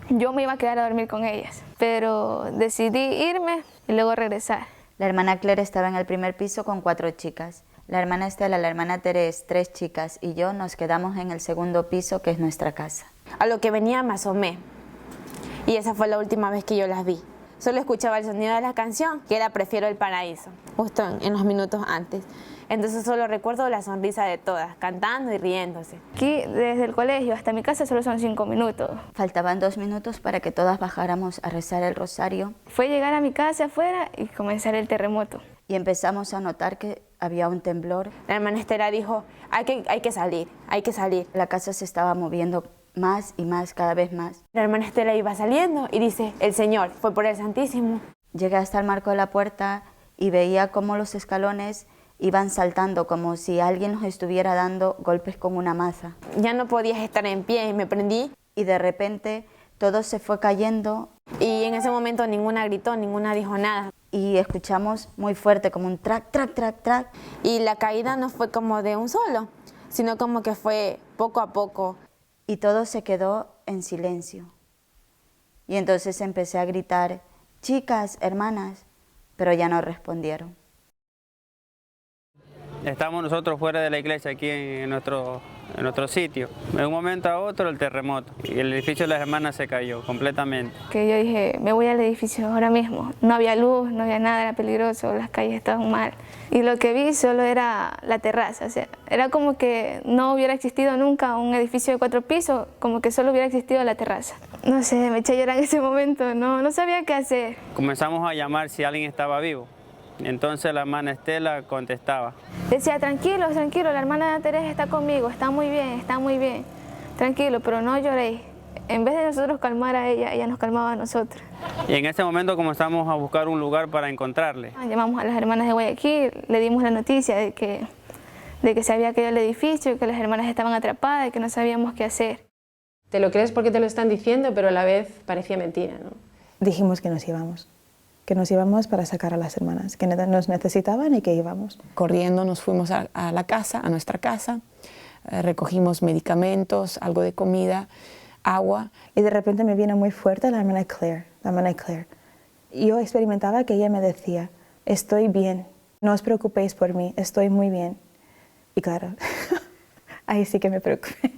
yo me iba a quedar a dormir con ellas, pero decidí irme y luego regresar. La hermana Claire estaba en el primer piso con 4 chicas. La hermana Estela, la hermana Teresa, 3 chicas y yo nos quedamos en el segundo piso, que es nuestra casa. A lo que venía me asomé y esa fue la última vez que yo las vi. Solo escuchaba el sonido de la canción, que era Prefiero el Paraíso, justo en los minutos antes. Entonces solo recuerdo la sonrisa de todas, cantando y riéndose. Aquí, desde el colegio hasta mi casa, solo son 5 minutos. Faltaban 2 minutos para que todas bajáramos a rezar el rosario. Fue llegar a mi casa afuera y comenzar el terremoto. Y empezamos a notar que había un temblor. La hermana Estela dijo, hay que salir, hay que salir. La casa se estaba moviendo más y más, cada vez más. La hermana Estela iba saliendo y dice, el Señor fue por el Santísimo. Llegué hasta el marco de la puerta y veía cómo los escalones iban saltando como si alguien nos estuviera dando golpes con una maza. Ya no podías estar en pie y me prendí. Y de repente todo se fue cayendo. Y en ese momento ninguna gritó, ninguna dijo nada. Y escuchamos muy fuerte como un track, track, track, track. Y la caída no fue como de un solo, sino como que fue poco a poco. Y todo se quedó en silencio. Y entonces empecé a gritar, chicas, hermanas, pero ya no respondieron. Estamos nosotros fuera de la iglesia, aquí en nuestro sitio. De un momento a otro el terremoto y el edificio de las hermanas se cayó completamente. Que yo dije, me voy al edificio ahora mismo. No había luz, no había nada, era peligroso, las calles estaban mal. Y lo que vi solo era la terraza, o sea, era como que no hubiera existido nunca un edificio de 4 pisos, como que solo hubiera existido la terraza. No sé, me eché a llorar en ese momento, no sabía qué hacer. Comenzamos a llamar si alguien estaba vivo. Entonces la hermana Estela contestaba. Decía, tranquilo, la hermana Teresa está conmigo, está muy bien, tranquilo, pero no lloréis. En vez de nosotros calmar a ella nos calmaba a nosotros. Y en ese momento comenzamos a buscar un lugar para encontrarle. Llamamos a las hermanas de Guayaquil, le dimos la noticia de que se había caído el edificio, que las hermanas estaban atrapadas y que no sabíamos qué hacer. Te lo crees porque te lo están diciendo, pero a la vez parecía mentira, ¿no? Dijimos que nos íbamos para sacar a las hermanas, que nos necesitaban y que íbamos. Corriendo nos fuimos a la casa, a nuestra casa, recogimos medicamentos, algo de comida, agua. Y de repente me vino muy fuerte la hermana Claire. Y yo experimentaba que ella me decía, estoy bien, no os preocupéis por mí, estoy muy bien. Y claro, ahí sí que me preocupé.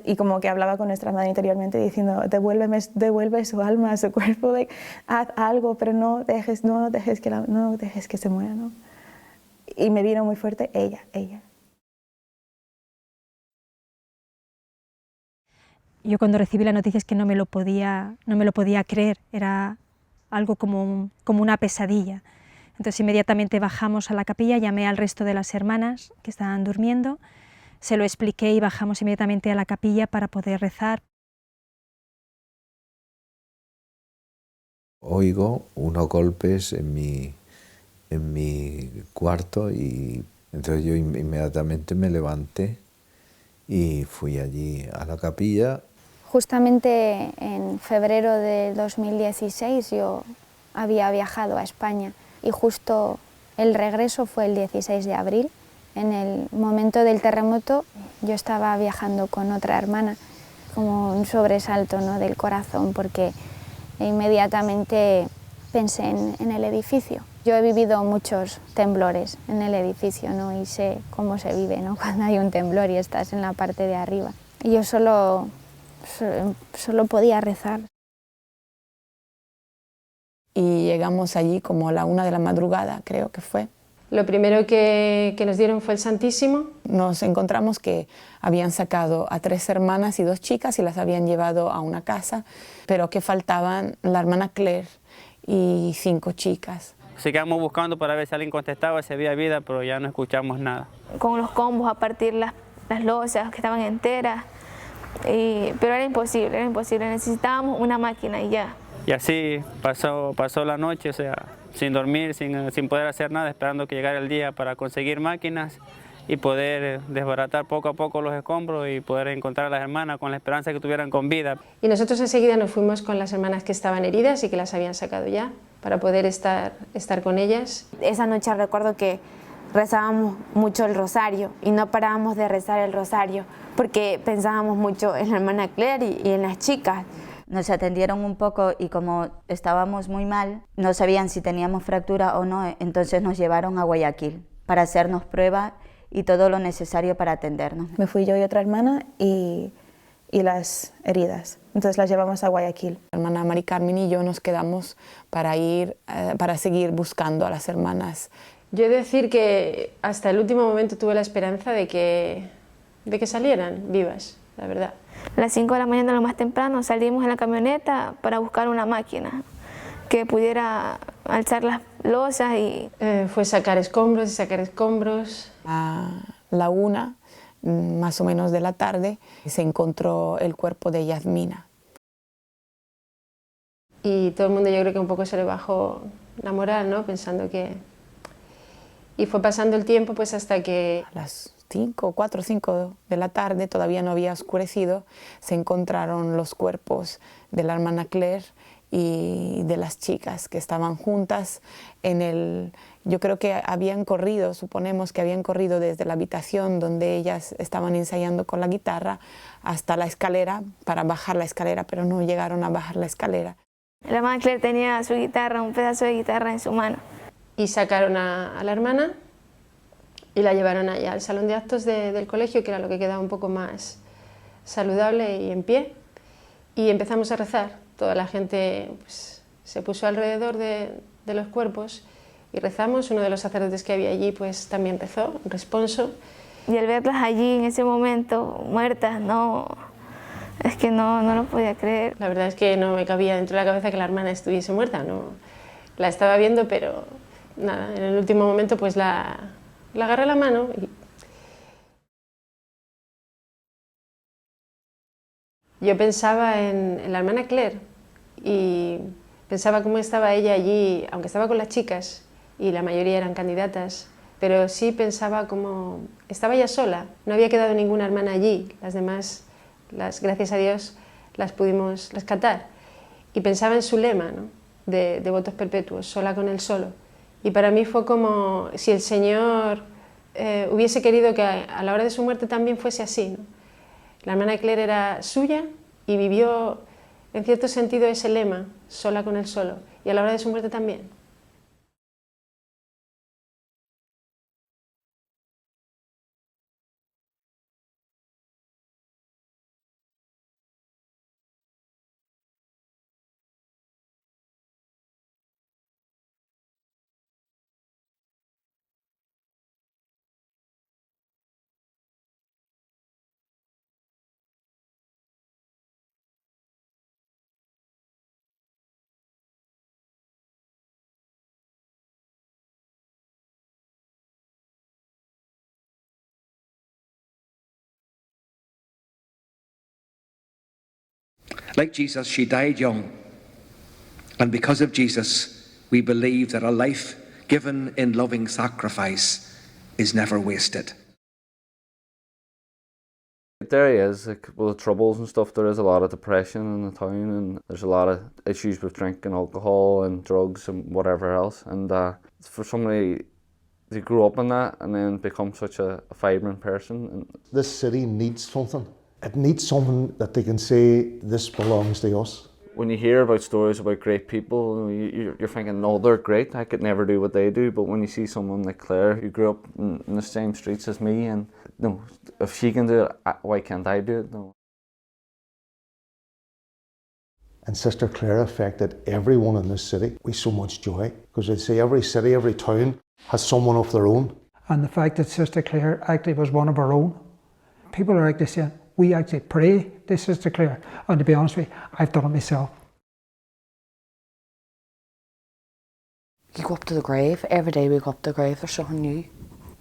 Y como que hablaba con nuestra madre interiormente diciendo, devuelve su alma a su cuerpo, haz algo, pero no dejes que se muera, ¿no? Y me vino muy fuerte ella. Yo cuando recibí la noticia es que no me lo podía creer, era algo como una pesadilla. Entonces inmediatamente bajamos a la capilla, llamé al resto de las hermanas que estaban durmiendo, se lo expliqué y bajamos inmediatamente a la capilla para poder rezar. Oigo unos golpes en mi cuarto y entonces yo inmediatamente me levanté y fui allí a la capilla. Justamente en febrero de 2016 yo había viajado a España y justo el regreso fue el 16 de abril. En el momento del terremoto yo estaba viajando con otra hermana, como un sobresalto, ¿no?, del corazón, porque inmediatamente pensé en el edificio. Yo he vivido muchos temblores en el edificio, ¿no? Y sé cómo se vive, ¿no? Cuando hay un temblor y estás en la parte de arriba. Y yo solo podía rezar. Y llegamos allí como a la 1 de la madrugada, creo que fue. Lo primero que nos dieron fue el Santísimo. Nos encontramos que habían sacado a 3 hermanas y 2 chicas y las habían llevado a una casa, pero que faltaban la hermana Claire y 5 chicas. Seguíamos buscando para ver si alguien contestaba, si había vida, pero ya no escuchamos nada. Con los combos a partir las losas que estaban enteras, pero era imposible, necesitábamos una máquina y ya. Y así pasó la noche, o sea, sin dormir, sin poder hacer nada, esperando que llegara el día para conseguir máquinas y poder desbaratar poco a poco los escombros y poder encontrar a las hermanas con la esperanza de que estuvieran con vida. Y nosotros enseguida nos fuimos con las hermanas que estaban heridas y que las habían sacado ya, para poder estar con ellas. Esa noche recuerdo que rezábamos mucho el rosario y no parábamos de rezar el rosario porque pensábamos mucho en la hermana Claire y en las chicas. Nos atendieron un poco y como estábamos muy mal, no sabían si teníamos fractura o no, entonces nos llevaron a Guayaquil para hacernos pruebas y todo lo necesario para atendernos. Me fui yo y otra hermana y las heridas. Entonces las llevamos a Guayaquil. La hermana Mari Carmen y yo nos quedamos para seguir buscando a las hermanas. Yo he de decir que hasta el último momento tuve la esperanza de que salieran vivas, la verdad. A las 5 de la mañana, lo más temprano, salimos en la camioneta para buscar una máquina que pudiera alzar las losas y... fue sacar escombros y sacar escombros. A la 1, más o menos de la tarde, se encontró el cuerpo de Yasmina. Y todo el mundo, yo creo que un poco se le bajó la moral, ¿no? Pensando que... Y fue pasando el tiempo pues hasta que... A las 4 o 5 de la tarde, todavía no había oscurecido, se encontraron los cuerpos de la hermana Claire y de las chicas que estaban juntas yo creo que habían corrido, suponemos que habían corrido desde la habitación donde ellas estaban ensayando con la guitarra hasta la escalera para bajar la escalera, pero no llegaron a bajar la escalera. La hermana Claire tenía su guitarra, un pedazo de guitarra en su mano. Y sacaron a la hermana y la llevaron allá al salón de actos del colegio, que era lo que quedaba un poco más saludable y en pie. Y empezamos a rezar. Toda la gente pues, se puso alrededor de los cuerpos y rezamos. Uno de los sacerdotes que había allí pues, también rezó, un responso. Y al verlas allí en ese momento, muertas, es que no lo podía creer. La verdad es que no me cabía dentro de la cabeza que la hermana estuviese muerta. No, la estaba viendo, pero nada, en el último momento pues la agarré la mano y... Yo pensaba en la hermana Claire y pensaba cómo estaba ella allí, aunque estaba con las chicas y la mayoría eran candidatas, pero sí pensaba cómo estaba ella sola, no había quedado ninguna hermana allí, las demás, gracias a Dios, las pudimos rescatar. Y pensaba en su lema, ¿no? de votos perpetuos, sola con él solo. Y para mí fue como si el Señor hubiese querido que a la hora de su muerte también fuese así, ¿no? La hermana Claire era suya y vivió en cierto sentido ese lema, sola con él solo, y a la hora de su muerte también. Like Jesus, she died young. And because of Jesus, we believe that a life given in loving sacrifice is never wasted. There is, like, with troubles and stuff, there is a lot of depression in the town, and there's a lot of issues with drinking alcohol and drugs and whatever else. And for somebody to grow up in that and then become such a vibrant person. And this city needs something. It needs something that they can say, this belongs to us. when you hear about stories about great people, you're thinking, no, they're great, I could never do what they do. But when you see someone like Claire, who grew up in the same streets as me, and no, if she can do it, why can't I do it? No. And Sister Claire affected everyone in this city with so much joy, because they'd say every city, every town has someone of their own. And the fact that Sister Claire actually was one of our own, people are actually saying, we actually pray to Sister Claire. And to be honest with you, I've done it myself. You go up to the grave, every day we go up to the grave, there's something new.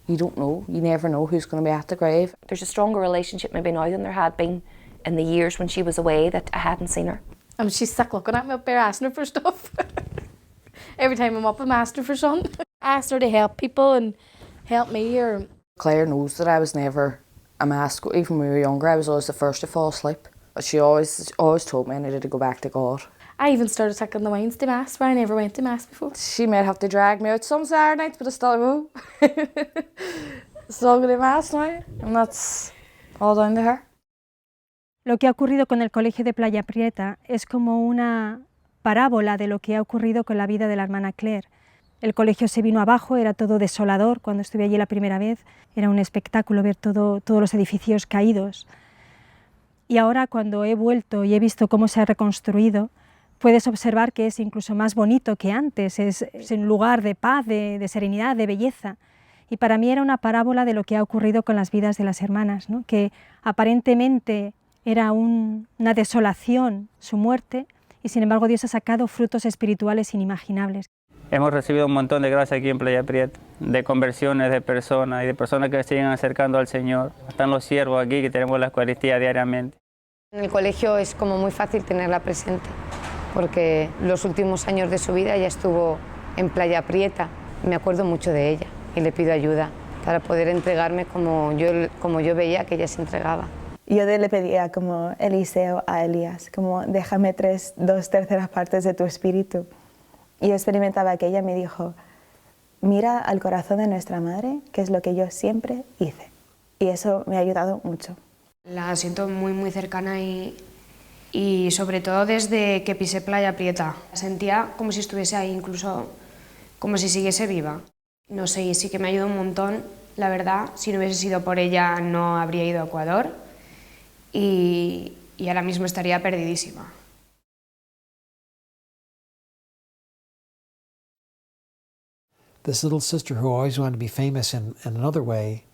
You don't know, you never know who's going to be at the grave. There's a stronger relationship maybe now than there had been in the years when she was away that I hadn't seen her. I mean, she's sick looking at me up there asking her for stuff. Every time I'm up, I'm asking her for something. I asked her to help people and help me. Or Claire knows that I was never a mass, even when we were younger, I was always the first to fall asleep. She always told me I needed to go back to God. I even started taking the Wednesday Mass, where I never went to Mass before. She might have to drag me out some Saturday nights, but I still go. Still go to Mass now, and that's all down to her. Lo que ha ocurrido con el colegio de Playa Prieta es como una parábola de lo que ha ocurrido con la vida de la hermana Claire. El colegio se vino abajo, era todo desolador. Cuando estuve allí la primera vez era un espectáculo ver todos los edificios caídos. Y ahora, cuando he vuelto y he visto cómo se ha reconstruido, puedes observar que es incluso más bonito que antes, es un lugar de paz, de serenidad, de belleza. Y para mí era una parábola de lo que ha ocurrido con las vidas de las hermanas, ¿no? Que aparentemente era una desolación su muerte, y sin embargo Dios ha sacado frutos espirituales inimaginables. Hemos recibido un montón de gracia aquí en Playa Prieta, de conversiones de personas y de personas que se siguen acercando al Señor. Están los siervos aquí que tenemos la Eucaristía diariamente. En el colegio es como muy fácil tenerla presente, porque los últimos años de su vida ella estuvo en Playa Prieta. Me acuerdo mucho de ella y le pido ayuda para poder entregarme como yo veía que ella se entregaba. Yo le pedía como Eliseo a Elías, como déjame 2/3 partes de tu espíritu. Y yo experimentaba que ella me dijo, mira al corazón de nuestra madre, que es lo que yo siempre hice. Y eso me ha ayudado mucho. La siento muy, muy cercana y sobre todo desde que pisé Playa Prieta. Sentía como si estuviese ahí, incluso como si siguiese viva. No sé, y sí que me ayudó un montón, la verdad. Si no hubiese sido por ella no habría ido a Ecuador y ahora mismo estaría perdidísima. This little sister who always wanted to be famous in another way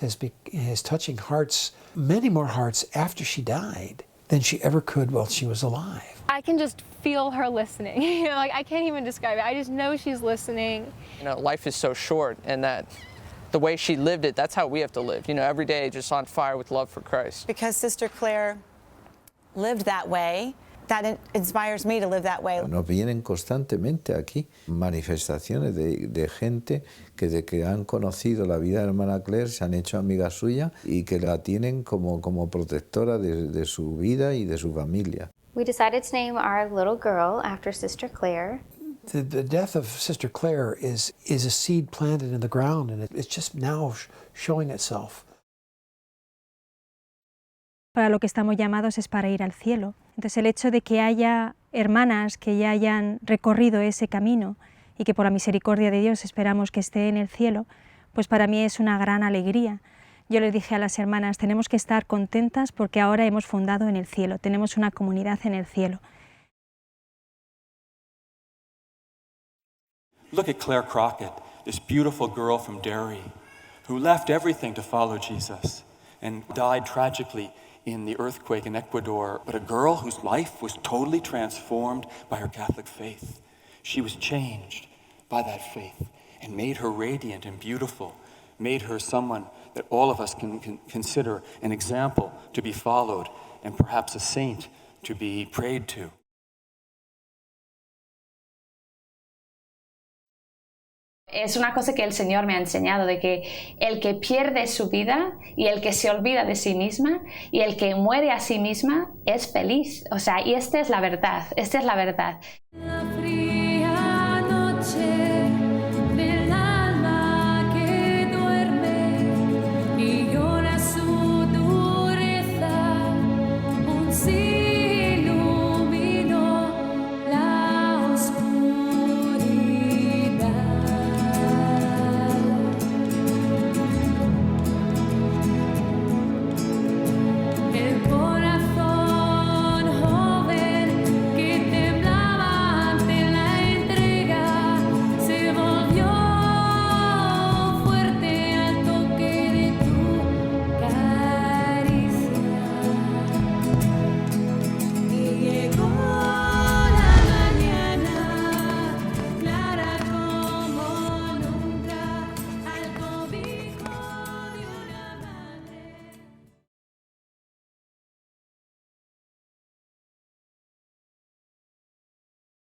is touching hearts, many more hearts after she died than she ever could while she was alive. I can just feel her listening. You know, like I can't even describe it. I just know she's listening. You know, life is so short, and that the way she lived it, that's how we have to live. You know, every day just on fire with love for Christ. Because Sister Claire lived that way, that inspires me to live that way. Nos vienen constantemente aquí manifestaciones de gente que de que han conocido la vida de la hermana Claire se han hecho amigas suyas y que la tienen como protectora de su vida y de su familia. We decided to name our little girl after Sister Claire. The death of Sister Claire is a seed planted in the ground, and it's just now showing itself. Para lo que estamos llamados es para ir al cielo. Entonces el hecho de que haya hermanas que ya hayan recorrido ese camino y que por la misericordia de Dios esperamos que esté en el cielo, pues para mí es una gran alegría. Yo les dije a las hermanas, tenemos que estar contentas porque ahora hemos fundado en el cielo, tenemos una comunidad en el cielo. Look at Claire Crockett, this beautiful girl from Derry, who left everything to follow Jesus and died tragically in the earthquake in Ecuador, but a girl whose life was totally transformed by her Catholic faith. She was changed by that faith and made her radiant and beautiful, made her someone that all of us can consider an example to be followed and perhaps a saint to be prayed to. Es una cosa que el Señor me ha enseñado, de que el que pierde su vida y el que se olvida de sí misma y el que muere a sí misma es feliz. O sea, y esta es la verdad, esta es la verdad.